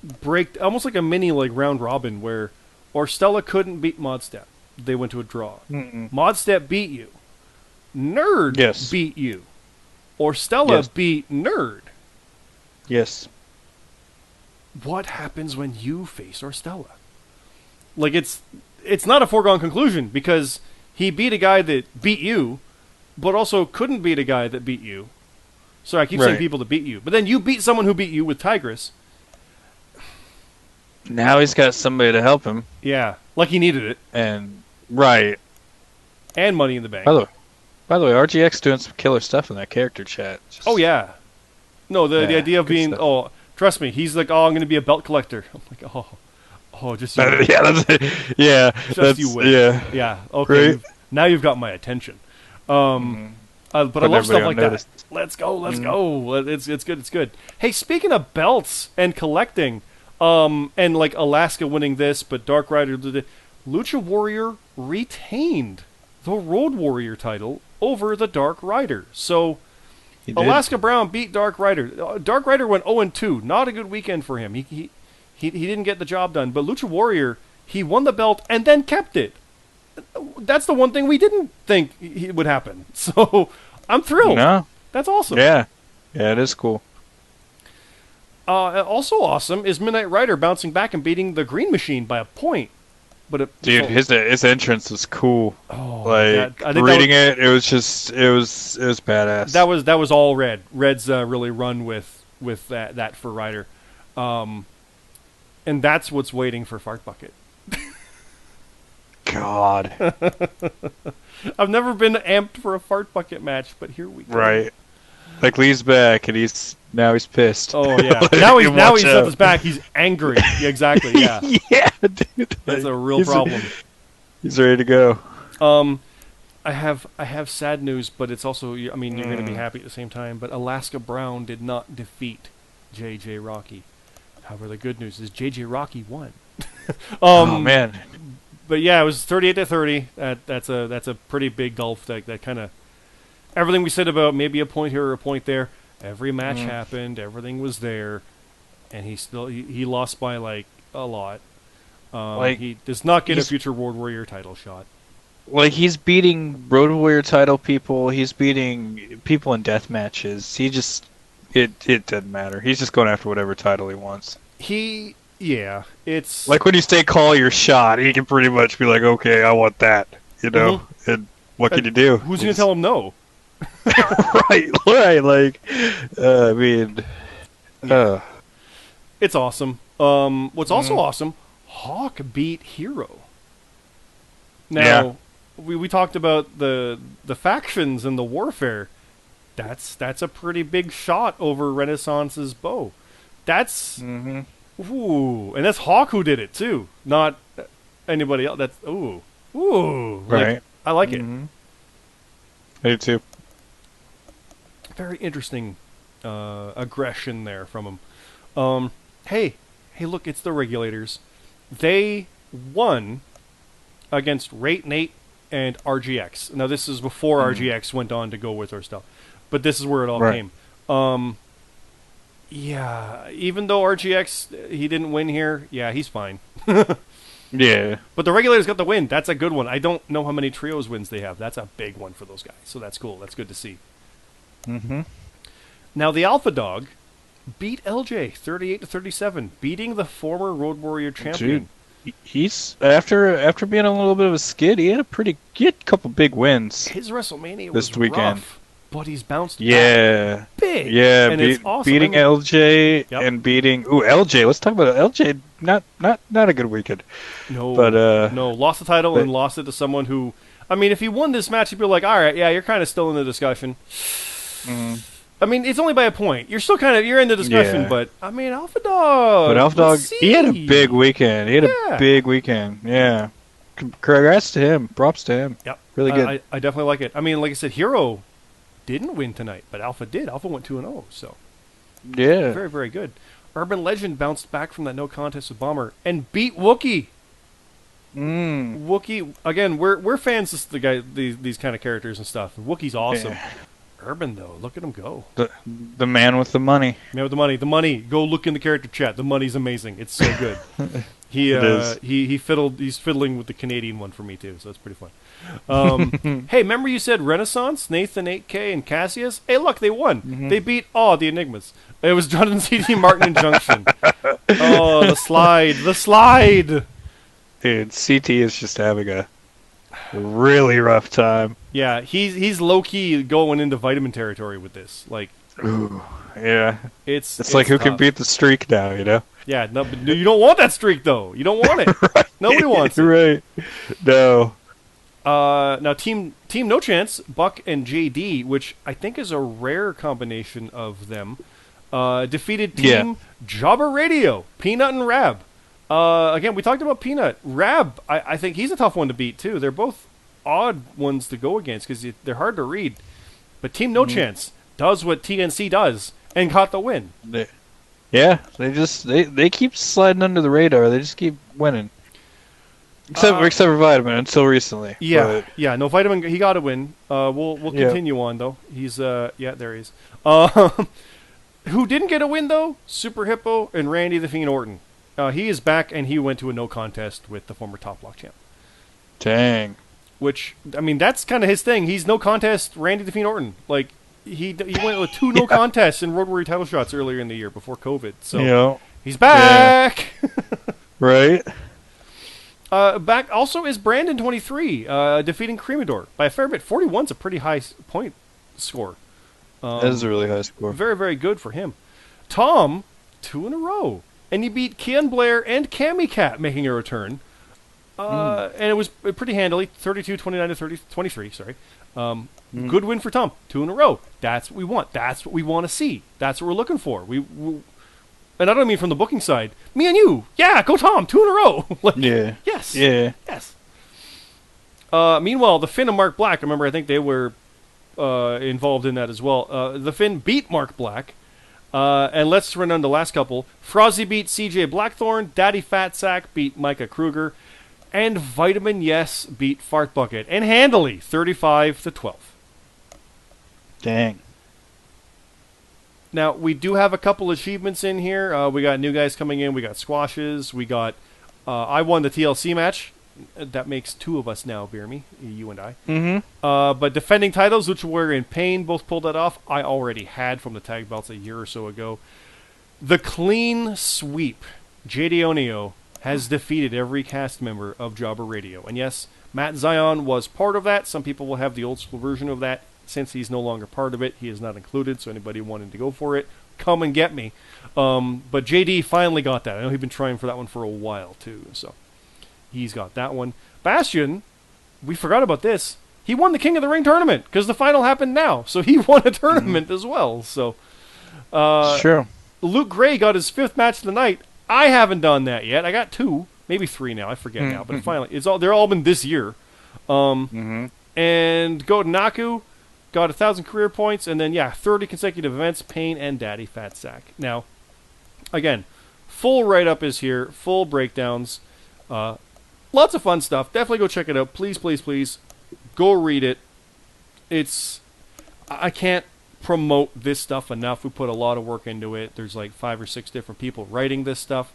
break, almost like a mini like round robin where Orstella couldn't beat Modstep. They went to a draw. Modstep beat you. Nerd beat you. Orstella beat Nerd.
Yes.
What happens when you face Orstella? Like it's not a foregone conclusion because he beat a guy that beat you, but also couldn't beat a guy that beat you. Sorry, I keep saying people that beat you. But then you beat someone who beat you with Tigress.
Now he's got somebody to help him.
Yeah, like he needed it.
And
Money in the bank.
By the way, RGX doing some killer stuff in that character chat.
Oh, yeah. No, the idea of being... Stuff. Oh, trust me, he's like, oh, I'm going to be a belt collector. I'm like, just you wait.
Just
you wait. Yeah, okay. Right? Now you've got my attention. But I love stuff like that. Let's go. It's good. Hey, speaking of belts and collecting, and like Alaska winning this, but Dark Rider, Lucha Warrior retained the Road Warrior title over the Dark Rider. So Alaska Brown beat Dark Rider. Dark Rider went 0-2. Not a good weekend for him. He didn't get the job done. But Lucha Warrior, he won the belt and then kept it. That's the one thing we didn't think would happen. So I'm thrilled.
No.
That's awesome.
Yeah, it is cool.
Also awesome is Midnight Rider bouncing back and beating the Green Machine by a point. But
dude, his entrance was cool.
Oh,
like reading it was just it was badass.
That was all Red. Red's really run with that for Ryder, and that's what's waiting for Fart Bucket.
God,
I've never been amped for a Fart Bucket match, but here we go.
Right, like Lee's back, and he's pissed.
Oh yeah, like, now he's on his back. He's angry. Yeah, exactly. Yeah.
Yeah, dude.
That's a real problem.
He's ready to go.
I have sad news, but it's also, I mean, you're going to be happy at the same time. But Alaska Brown did not defeat JJ Rocky. However, the good news is JJ Rocky won.
Oh man.
But yeah, it was 38-30. That's a pretty big gulf. That kind of everything we said about maybe a point here or a point there. Every match happened. Everything was there, and he lost by like a lot. He does not get a future Road Warrior title shot.
Like he's beating Road Warrior title people. He's beating people in death matches. He just it doesn't matter. He's just going after whatever title he wants.
It's
like when you say call your shot, he can pretty much be like, okay, I want that, you know. And what can you do?
Who's gonna tell him no?
right. Like, I mean,
it's awesome. What's also awesome, Hawk beat Hero. Now, we talked about the factions and the warfare. That's a pretty big shot over Renaissance's bow. That's ooh, and that's Hawk who did it too, not anybody else. That's ooh,
right.
Like, I like it.
I do too.
Very interesting aggression there from him. Hey, look, it's the Regulators. They won against Rate Nate and RGX. Now, this is before RGX went on to go with our stuff, but this is where it all came. Yeah, even though RGX, he didn't win here, yeah, he's fine.
Yeah.
But the Regulators got the win. That's a good one. I don't know how many trios wins they have. That's a big one for those guys, so that's cool. That's good to see. Now, the Alpha Dog beat LJ 38-37, beating the former Road Warrior champion.
Dude, he's after being a little bit of a skid, he had a couple big wins.
His WrestleMania
this
was
weekend.
Rough, but he's bounced back big.
Yeah,
and it's awesome.
Beating LJ and beating LJ. Let's talk about LJ. Not a good weekend.
No,
but
no, lost the title and lost it to someone who. I mean, if he won this match, he'd be like, all right, yeah, you're kind of still in the discussion. I mean, it's only by a point. You're still you're in the discussion, but I mean, Alpha Dog.
But Alpha Dog, he had a big weekend. A big weekend. Yeah. Congrats to him. Props to him.
Yep.
Really good.
I definitely like it. I mean, like I said, Hero didn't win tonight, but Alpha did. Alpha went 2-0, so
yeah,
very, very good. Urban Legend bounced back from that no contest with Bomber and beat Wookie. Wookie again. We're fans of these kind of characters and stuff. Wookie's awesome.
Yeah.
Urban though, look at him go.
The man with the money.
Man with the money. The money. Go look in the character chat. The money's amazing. It's so good. He's fiddling with the Canadian one for me too, so it's pretty fun. Hey, remember you said Renaissance, Nathan 8K, and Cassius? Hey, look, they won. They beat the Enigmas. It was Jonathan C.D. Martin and Junction. Oh, the slide.
Dude, CT is just having a really rough time.
Yeah, he's low key going into vitamin territory with this. Like,
ooh, yeah, it's like
tough.
Who can beat the streak now? You know?
Yeah, no, but you don't want that streak though. You don't want it.
Right.
Nobody wants it.
Right? No.
Now Team No Chance, Buck and JD, which I think is a rare combination of them, defeated Team Jobber Radio, Peanut and Rab. Again, we talked about Peanut. Rab, I think he's a tough one to beat too. They're both odd ones to go against because they're hard to read. But Team No Chance does what TNC does and got the win.
They keep sliding under the radar. They just keep winning. Except for Vitamin until recently.
Yeah, no, Vitamin, he got a win. We'll continue on though. He's there he is. Who didn't get a win though? Super Hippo and Randy the Fiend Orton. He is back, and he went to a no contest with the former Top Block champ.
Dang.
Which, I mean, that's kind of his thing. He's no contest Randy the Fiend Orton. Like, he went with 2 no contests in Road Warrior title shots earlier in the year before COVID. So he's back.
Right.
Back also is Brandon 23, defeating Cremador by a fair bit. 41's a pretty high point score.
That is a really high score.
Very, very good for him. Tom, 2 in a row. And he beat Kian Blair and Cammy Cat, making a return. And it was pretty handily, 32-29 to 23, sorry. Good win for Tom, 2 in a row. That's what we want. That's what we want to see. That's what we're looking for. And I don't mean from the booking side. Me and you. Yeah, go Tom, 2 in a row. Like,
yeah.
Yes.
Yeah.
Yes. Meanwhile, the Finn and Mark Black, remember, I think they were involved in that as well. The Finn beat Mark Black. And let's run on the last couple. Frozzy beat CJ Blackthorn. Daddy Fatsack beat Micah Kruger. And Vitamin Yes beat Fart Bucket. And handily, 35-12.
Dang.
Now, we do have a couple achievements in here. We got new guys coming in. We got squashes. We got... I won the TLC match. That makes 2 of us now, Beer Me. You and I.
Mm-hmm.
But defending titles, Lucha Warrior and Pain both pulled that off. I already had from the tag belts a year or so ago. The clean sweep, JD Onio, has defeated every cast member of Jobber Radio. And yes, Matt Zion was part of that. Some people will have the old school version of that. Since he's no longer part of it, he is not included, so anybody wanting to go for it, come and get me. But JD finally got that. I know he'd been trying for that one for a while, too. So he's got that one. Bastion, we forgot about this. He won the King of the Ring tournament, because the final happened now. So he won a tournament as well. So
Sure.
Luke Gray got his 5th match of the night. I haven't done that yet. I got 2, maybe 3 now. I forget now. But finally, they're all been this year. And Go Naku got 1,000 career points, and then 30 consecutive events. Pain and Daddy Fat Sack. Now, again, full write up is here, full breakdowns, lots of fun stuff. Definitely go check it out. Please, please, please, go read it. I can't promote this stuff enough. We put a lot of work into it. There's like 5 or 6 different people writing this stuff.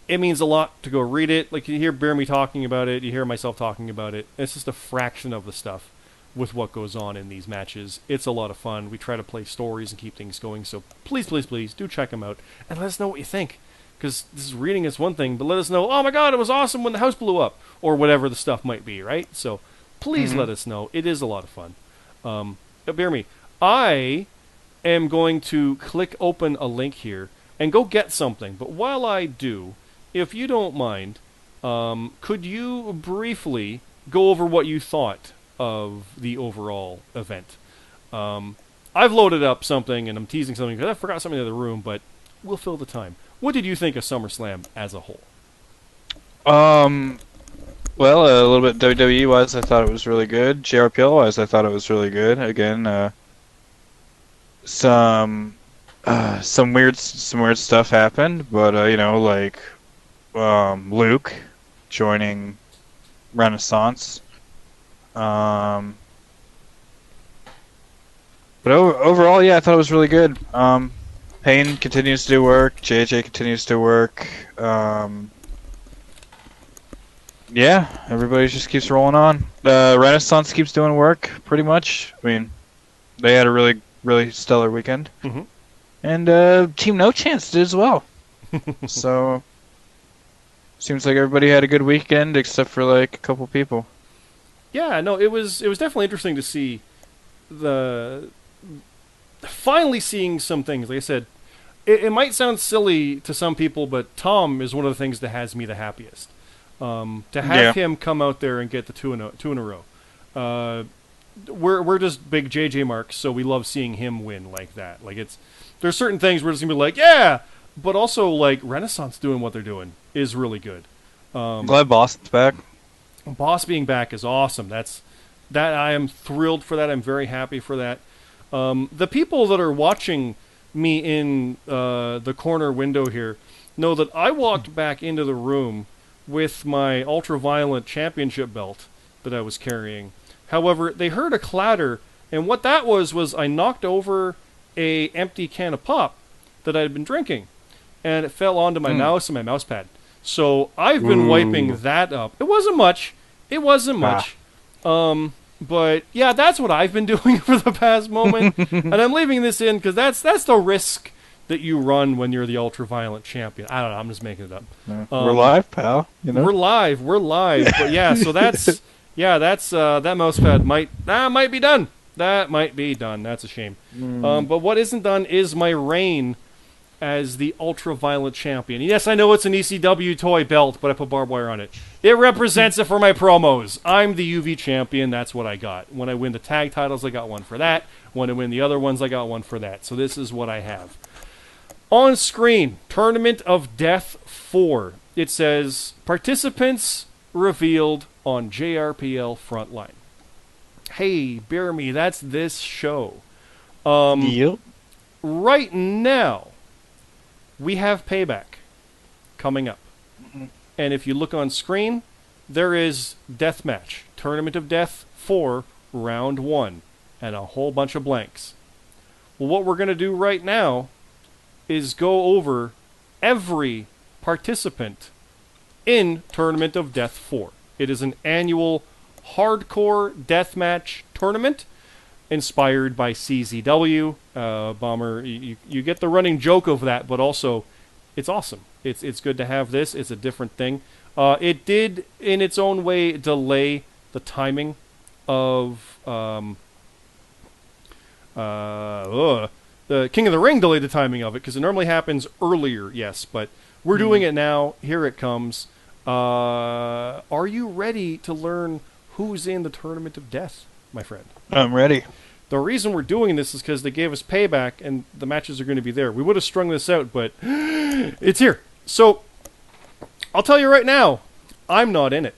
It means a lot to go read it. Like, you hear Beer Me talking about it, you hear myself talking about it. It's just a fraction of the stuff with what goes on in these matches. It's a lot of fun. We try to play stories and keep things going, so please, please, please, do check them out, and let us know what you think, because this is reading is one thing, but let us know, oh my god, it was awesome when the house blew up, or whatever the stuff might be, right? So, please let us know. It is a lot of fun. Bear me. I am going to click open a link here, and go get something, but while I do, if you don't mind, could you briefly go over what you thought of the overall event? I've loaded up something, and I'm teasing something because I forgot something in the room, but we'll fill the time. What did you think of SummerSlam as a whole?
Well, a little bit WWE-wise, I thought it was really good. JRPL-wise, I thought it was really good. Again, some weird stuff happened, but like Luke joining Renaissance. But overall, I thought it was really good. Payne continues to do work. JJ continues to work. Everybody just keeps rolling on. Renaissance keeps doing work, pretty much. I mean, they had a really, really stellar weekend. And Team No Chance did as well. So, seems like everybody had a good weekend, except for, like, a couple people.
Yeah, no, it was definitely interesting to see finally seeing some things. Like I said, it might sound silly to some people, but Tom is one of the things that has me the happiest. To have him come out there and get the two in a row. We're just big JJ marks, so we love seeing him win like that. Like, there's certain things we're just gonna be like, yeah, but also like Renaissance doing what they're doing is really good.
Glad Boston's back.
Boss being back is awesome. That I am thrilled for that. I'm very happy for that. The people that are watching me in the corner window here know that I walked back into the room with my ultraviolet championship belt that I was carrying. However, they heard a clatter, and what that was I knocked over a empty can of pop that I had been drinking, and it fell onto my mouse and my mouse pad. So I've been wiping that up. It wasn't much. But yeah, that's what I've been doing for the past moment. And I'm leaving this in because that's the risk that you run when you're the Ultraviolet champion. I don't know. I'm just making it up.
We're live, pal. You know?
We're live. But yeah, so that's that mouse pad might be done. That might be done. That's a shame. But what isn't done is my reign as the Ultraviolet champion. Yes, I know it's an ECW toy belt, but I put barbed wire on it. It represents it for my promos. I'm the UV champion. That's what I got. When I win the tag titles, I got one for that. When I win the other ones, I got one for that. So this is what I have. On screen, Tournament of Death 4. It says, participants revealed on JRPL Frontline. Hey, bear me, that's this show.
Yep.
Right now, we have Payback coming up. And if you look on screen, there is Deathmatch, Tournament of Death 4, Round 1, and a whole bunch of blanks. Well, what we're going to do right now is go over every participant in Tournament of Death 4. It is an annual hardcore deathmatch tournament inspired by CZW. Bomber, you get the running joke of that, but also it's awesome. It's good to have this. It's a different thing. It did, in its own way, delay the timing of the King of the Ring delayed the timing of it because it normally happens earlier, yes, but we're doing it now. Here it comes. Are you ready to learn who's in the Tournament of Death, my friend?
I'm ready.
The reason we're doing this is because they gave us Payback, and the matches are going to be there. We would have strung this out, but it's here. So, I'll tell you right now, I'm not in it.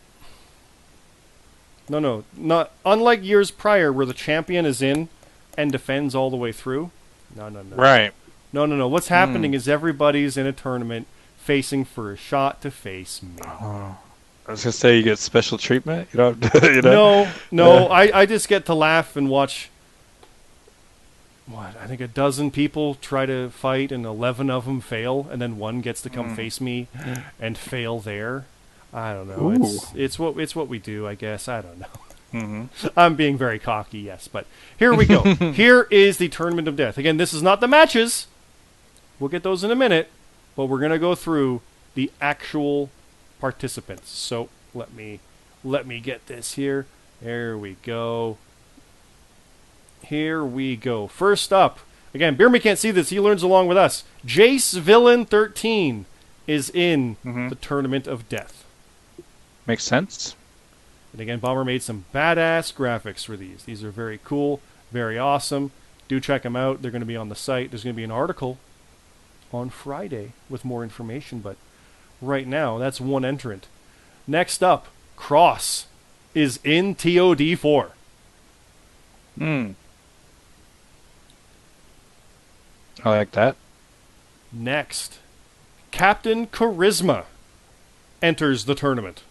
No, not unlike years prior where the champion is in and defends all the way through. No.
Right.
No. What's happening is everybody's in a tournament facing for a shot to face me.
Oh. I was going to say you get special treatment. You don't. You know?
No. I just get to laugh and watch. I think a dozen people try to fight, and 11 of them fail, and then one gets to come face me and fail there. I don't know.
Ooh.
It's what we do, I guess. I don't know.
Mm-hmm.
I'm being very cocky, yes, but here we go. Here is the Tournament of Death. Again, this is not the matches. We'll get those in a minute, but we're going to go through the actual participants. So let me get this here. There we go. Here we go. First up, again, Beer Me can't see this. He learns along with us. Jace Villain 13 is in the Tournament of Death.
Makes sense.
And again, Bomber made some badass graphics for these. These are very cool, very awesome. Do check them out. They're going to be on the site. There's going to be an article on Friday with more information, but right now, that's one entrant. Next up, Cross is in TOD4.
I like that.
Next, Captain Charisma enters the tournament.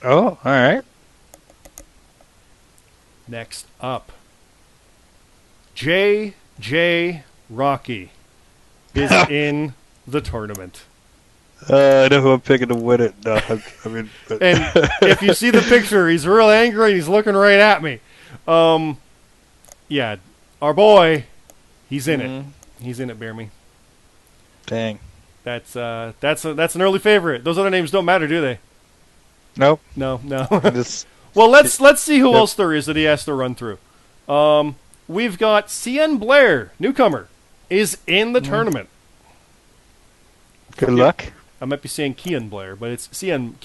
Oh, all right.
Next up, JJ Rocky is in the tournament.
I know who I'm picking to win it. No,
and if you see the picture, he's real angry and he's looking right at me. Yeah, our boy, he's in it. He's in it, Bear Me.
Dang.
That's an early favorite. Those other names don't matter, do they?
Nope.
No.
Well,
let's see who else there is that he has to run through. We've got Cian Blair, newcomer, is in the tournament.
Good luck.
I might be saying Kian Blair, but it's Cian.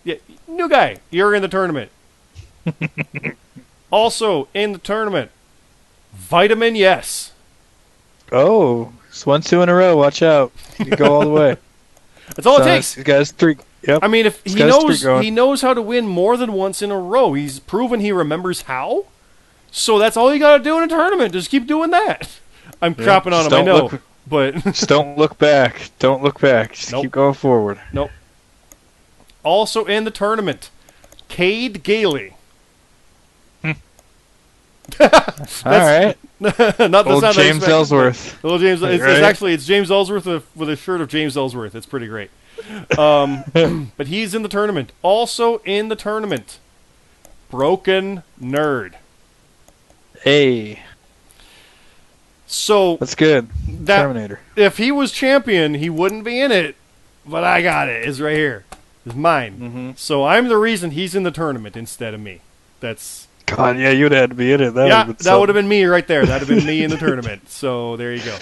Yeah, new guy. You're in the tournament. Also in the tournament, Vitamin Yes.
Oh, it's 1-2 in a row. Watch out. You go all the way.
That's all it takes.
He's got his streak. Yep.
I mean, if he knows how to win more than once in a row. He's proven he remembers how. So that's all you got to do in a tournament. Just keep doing that. I'm crapping on him, I know. But
just don't look back. Don't look back. Just keep going forward.
Nope. Also in the tournament, Cade Gailey.
All right.
Not the
old
sound
James Ellsworth.
Old James. It's James Ellsworth with a shirt of James Ellsworth. It's pretty great. But he's in the tournament. Also in the tournament, Broken Nerd.
Hey.
So
That's good.
that
Terminator.
if he was champion, he wouldn't be in it. But I got it. It's right here. It's mine.
Mm-hmm.
So I'm the reason he's in the tournament instead of me. That's
God, yeah, you'd have had to be in it.
that would have been me right there. That would have been me in the tournament. So there you go.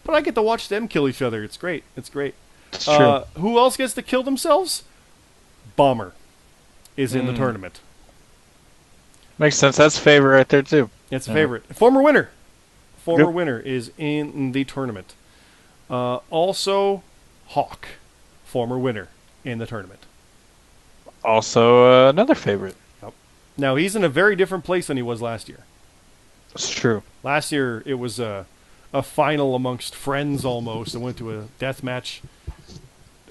But I get to watch them kill each other. It's great. It's great.
It's true.
Who else gets to kill themselves? Bomber is in the tournament.
Makes sense. That's a favorite right there, too.
It's a favorite. Former winner. Former winner is in the tournament. Also, Hawk. Former winner in the tournament.
Also, another favorite.
Yep. Now, he's in a very different place than he was last year.
That's true.
Last year, it was a final amongst friends almost. It went to a death match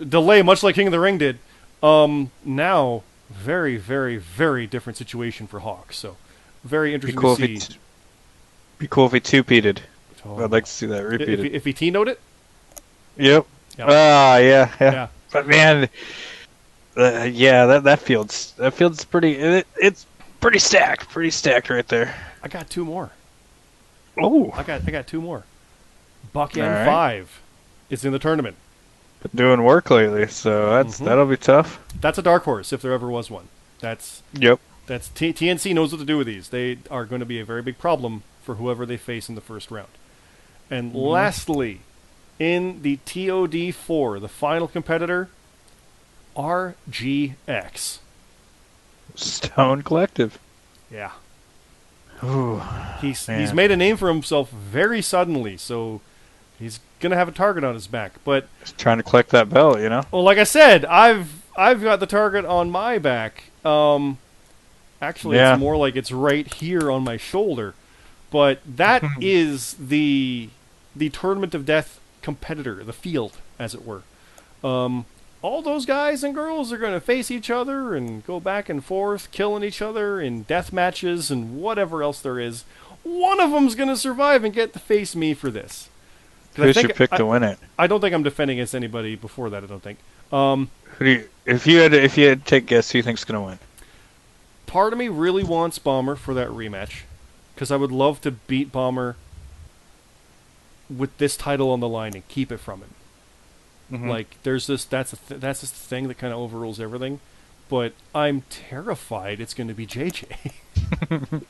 delay, much like King of the Ring did. Now, very, very, very different situation for Hawk. So, very interesting to see.
Be cool if he two-peated.
Oh.
I'd like to see that repeated.
If he T-note it?
Yep. Yeah. But man, that field's pretty. It's pretty stacked right there.
I got two more.
Oh,
I got two more. Buck
All
N
right.
5 is in the tournament.
been doing work lately, so that'll be tough.
That's a dark horse if there ever was one. That's TNC knows what to do with these. They are going to be a very big problem for whoever they face in the first round. And lastly, in the TOD4, the final competitor, RGX.
Stone Collective.
Yeah.
Ooh,
He's
man.
made a name for himself very suddenly, so he's going to have a target on his back. But
Just trying to collect that belt, you know?
well, like I said, I've got the target on my back. Actually,
Yeah.
it's more like it's right here on my shoulder. But that is the Tournament of Death competitor, the field, as it were. All those guys and girls are going to face each other and go back and forth, killing each other in death matches and whatever else there is. One of them's going to survive and get to face me for this.
Who's your pick to win it?
I don't think I'm defending against anybody before that. I don't think.
If you had to take a guess, who you think's gonna win?
Part of me really wants Bomber for that rematch, because I would love to beat Bomber with this title on the line and keep it from him.
Mhm.
Like, there's this. That's this thing that kind of overrules everything. But I'm terrified it's going to be JJ.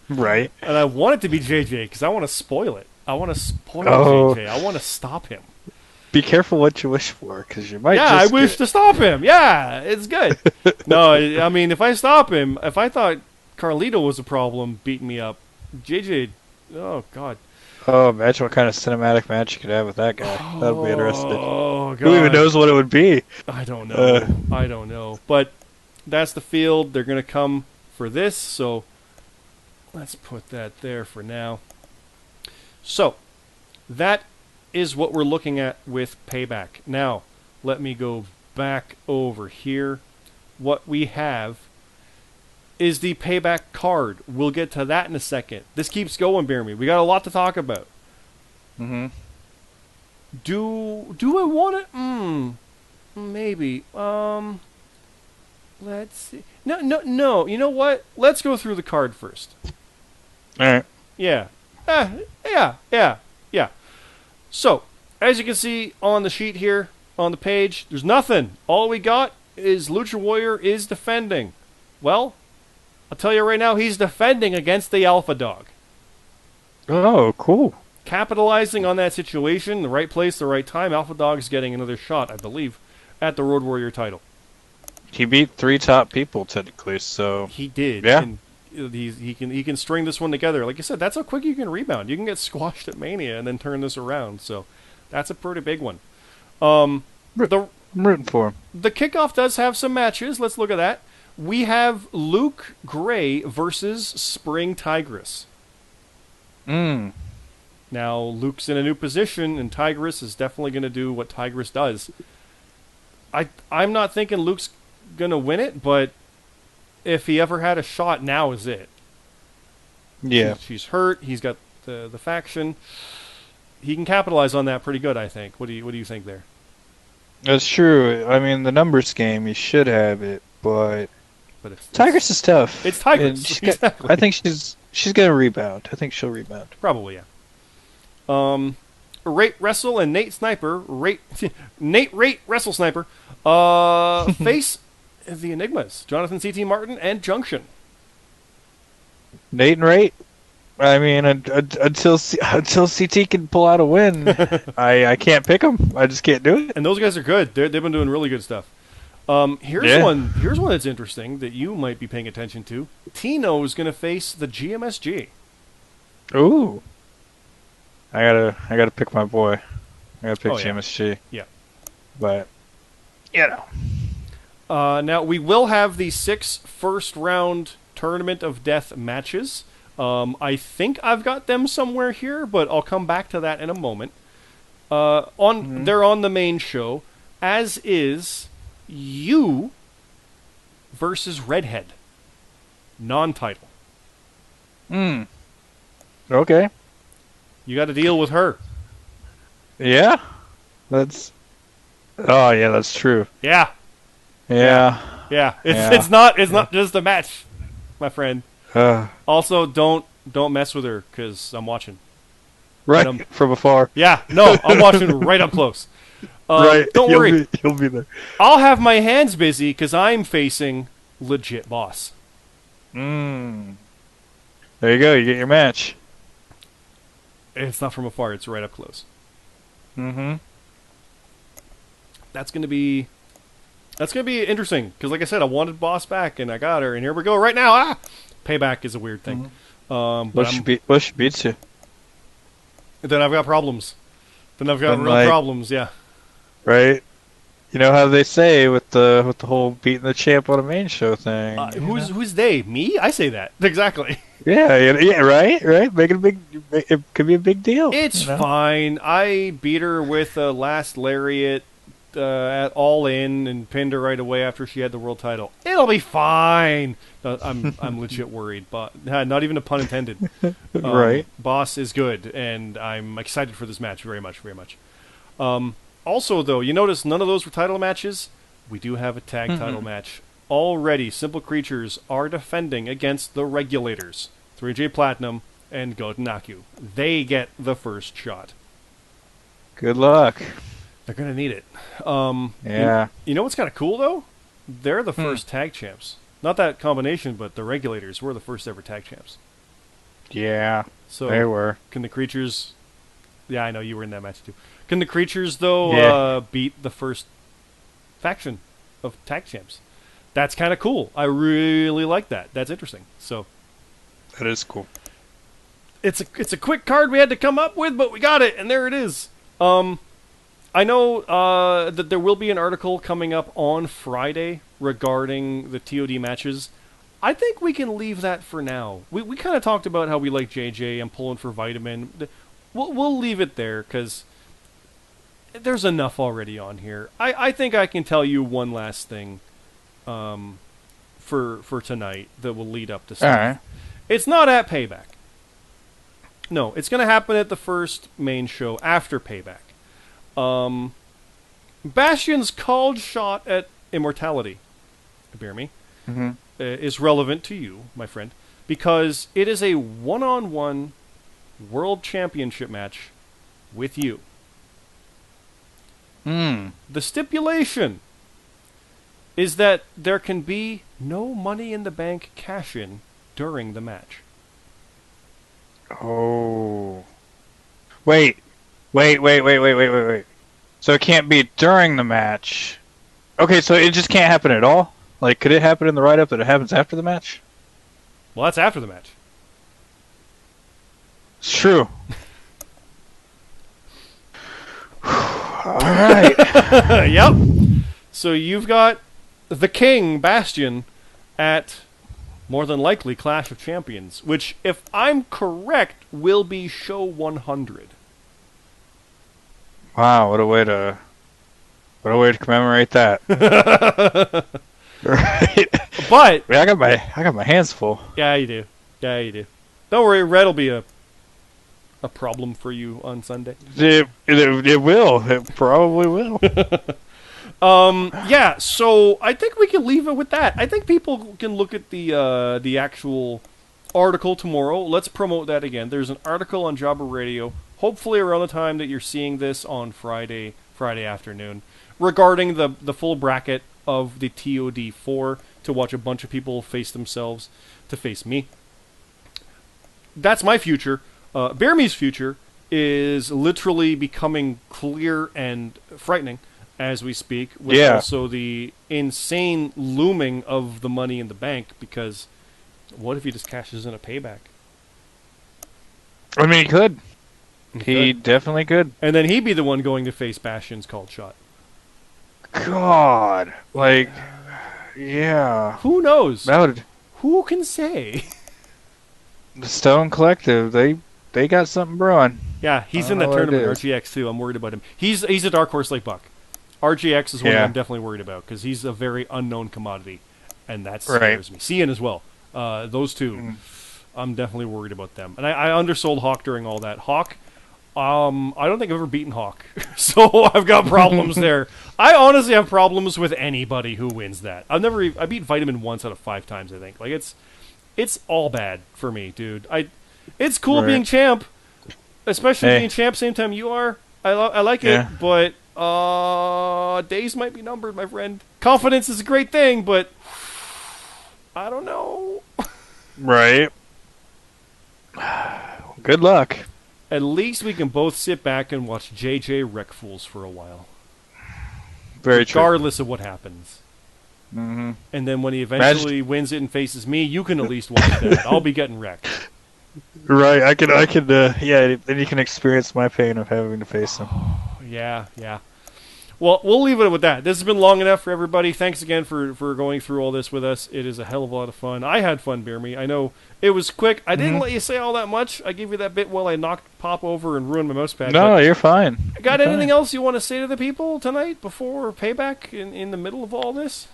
Right.
And I want it to be JJ because I want to spoil it. I want to spoil JJ. I want to stop him.
Be careful what you wish for, because you might.
Yeah,
just
I wish to stop him. Yeah, it's good. No, I mean, if I stop him, if I thought Carlito was a problem beating me up, JJ, oh, God.
Oh, imagine what kind of cinematic match you could have with that guy. That would be interesting.
Oh, God.
Who even knows what it would be?
I don't know. I don't know. But that's the field. They're going to come for this, so let's put that there for now. So, that is what we're looking at with Payback. Now, let me go back over here. What we have is the Payback card. We'll get to that in a second. This keeps going, Bear Me. We got a lot to talk about.
Mm-hmm.
Do I want it? Maybe. Let's see. No. You know what? Let's go through the card first.
All right.
Yeah. Yeah. So, as you can see on the sheet here, on the page, there's nothing. All we got is Lucha Warrior is defending. Well, I'll tell you right now, he's defending against the Alpha Dog.
Oh, cool.
Capitalizing on that situation, the right place, the right time, Alpha Dog's getting another shot, I believe, at the Road Warrior title.
He beat 3 top people technically, so
He did.
Yeah.
And he can string this one together. Like I said, that's how quick you can rebound. You can get squashed at Mania and then turn this around. So that's a pretty big one.
I'm rooting for him.
The kickoff does have some matches. Let's look at that. We have Luke Gray versus Spring Tigress. Now, Luke's in a new position, and Tigress is definitely going to do what Tigress does. I'm not thinking Luke's going to win it, but if he ever had a shot, now is it.
Yeah.
She's hurt. He's got the faction. He can capitalize on that pretty good, I think. What do you think there?
That's true. I mean, the numbers game, he should have it, but Tigress is tough.
It's Tigress.
Exactly. I think she's going to rebound. I think she'll rebound.
Probably, yeah. Rate Wrestle and Nate Sniper, Nate Rate Wrestle Sniper, face the Enigmas, Jonathan C.T. Martin and Junction.
Nate and Rate. I mean, until CT can pull out a win, I can't pick them. I just can't do it.
And those guys are good. They've been doing really good stuff. Here's one that's interesting that you might be paying attention to. Tino is going to face the GMSG.
Ooh. I gotta pick my boy. I gotta pick GMSG.
Yeah.
But, you know.
Now, we will have the 6 first-round Tournament of Death matches. I think I've got them somewhere here, but I'll come back to that in a moment. They're on the main show, as is you versus Redhead. Non-title.
Okay.
You got to deal with her.
Yeah. That's true.
Yeah.
Yeah.
It's not just a match, my friend. Also, don't mess with her because I'm watching.
Right from afar.
Yeah. No, I'm watching right up close.
Right.
Don't worry.
He'll be there.
I'll have my hands busy because I'm facing legit boss.
There you go. You get your match.
It's not from afar. It's right up close.
Mm-hmm.
That's gonna be interesting because, like I said, I wanted boss back and I got her, and here we go right now. Payback is a weird thing.
But she beats you.
Then I've got problems. Then I've got real problems. Yeah.
Right. You know how they say with the whole beating the champ on a main show thing.
Who's they? Me? I say that exactly.
Yeah. Right. It could be a big deal.
It's fine. I beat her with a last lariat at All In and pinned her right away after she had the world title. It'll be fine. I'm legit worried, but not even a pun intended.
Right.
Boss is good, and I'm excited for this match very much, very much. Also, though, you notice none of those were title matches. We do have a tag title match already. Simple Creatures are defending against the Regulators, 3J Platinum and Goten Aku. They get the first shot.
Good luck.
They're going to need it.
Yeah.
You know what's kind of cool, though? They're the first tag champs. Not that combination, but the Regulators were the first ever tag champs.
Yeah,
so
they were.
Can the Creatures... Yeah, I know, you were in that match, too. Can the Creatures, though, beat the first faction of tag champs? That's kind of cool. I really like that. That's interesting. So
that is cool.
It's a quick card we had to come up with, but we got it, and there it is. I know that there will be an article coming up on Friday regarding the TOD matches. I think we can leave that for now. We kind of talked about how we like JJ and pulling for Vitamin. We'll leave it there because there's enough already on here. I think I can tell you one last thing for tonight that will lead up to stuff.
All right.
It's not at Payback. No, it's going to happen at the first main show after Payback. Bastion's called shot at Immortality, BeerMe, is relevant to you, my friend, because it is a one-on-one World Championship match with you. The stipulation is that there can be no Money in the Bank cash-in during the match.
Oh. Wait. So it can't be during the match. Okay, so it just can't happen at all? Like, could it happen in the write-up that it happens after the match?
Well, that's after the match.
It's true. Alright.
Yep. So you've got the King, Bastion, at more than likely Clash of Champions, which, if I'm correct, will be show 100.
Wow, what a way to commemorate that. Right.
But
I got my hands full.
Yeah, you do. Don't worry, Red will be a problem for you on Sunday.
It will. It probably will.
Yeah, so I think we can leave it with that. I think people can look at the actual article tomorrow. Let's promote that again. There's an article on Jobber Radio hopefully around the time that you're seeing this on Friday afternoon, regarding the full bracket of the TOD4 to watch a bunch of people face themselves to face me. That's my future. BeerMe's future is literally becoming clear and frightening as we speak, with also the insane looming of the money in the bank, because what if he just cashes in a payback?
I mean, he could. He definitely could.
And then he'd be the one going to face Bastion's called shot.
God. Like, yeah.
Who knows?
That would...
Who can say?
The Stone Collective, they got something brewing.
Yeah, he's in that tournament, RGX, too. I'm worried about him. He's a dark horse like Buck. RGX is one that I'm definitely worried about, because he's a very unknown commodity, and that scares me. Cian as well. Those two, I'm definitely worried about them. And I undersold Hawk during all that. Hawk, I don't think I've ever beaten Hawk, so I've got problems there. I honestly have problems with anybody who wins that. I beat Vitamin once out of 5 times, I think. Like, it's all bad for me, dude. It's cool being champ, especially being champ same time you are. I like it, but days might be numbered, my friend. Confidence is a great thing, but I don't know.
Right. Good luck.
At least we can both sit back and watch JJ wreck fools for a while.
Very true.
Regardless of what happens.
Mm-hmm.
And then when he eventually wins it and faces me, you can at least watch that. I'll be getting wrecked.
Right, I could, yeah, then you can experience my pain of having to face him.
Yeah. Well, we'll leave it with that. This has been long enough for everybody. Thanks again for going through all this with us. It is a hell of a lot of fun. I had fun, BeerMe. I know it was quick. I didn't let you say all that much. I gave you that bit while I knocked Pop over and ruined my mouse pad.
No, you're fine.
Got anything else you want to say to the people tonight before Payback in the middle of all this?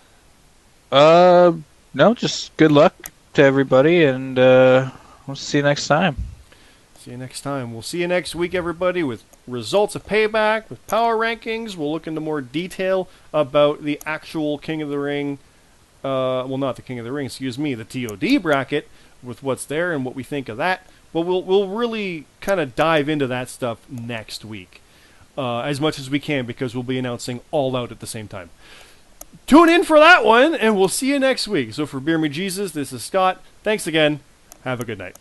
No, just good luck to everybody, and we'll see you next time.
See you next time. We'll see you next week, everybody, with results of Payback, with power rankings. We'll look into more detail about the actual King of the Ring. Well, not the King of the Ring, excuse me, the TOD bracket, with what's there and what we think of that. But we'll really kind of dive into that stuff next week, as much as we can, because we'll be announcing All Out at the same time. Tune in for that one, and we'll see you next week. So for BeerMeJesus, this is Scott. Thanks again. Have a good night.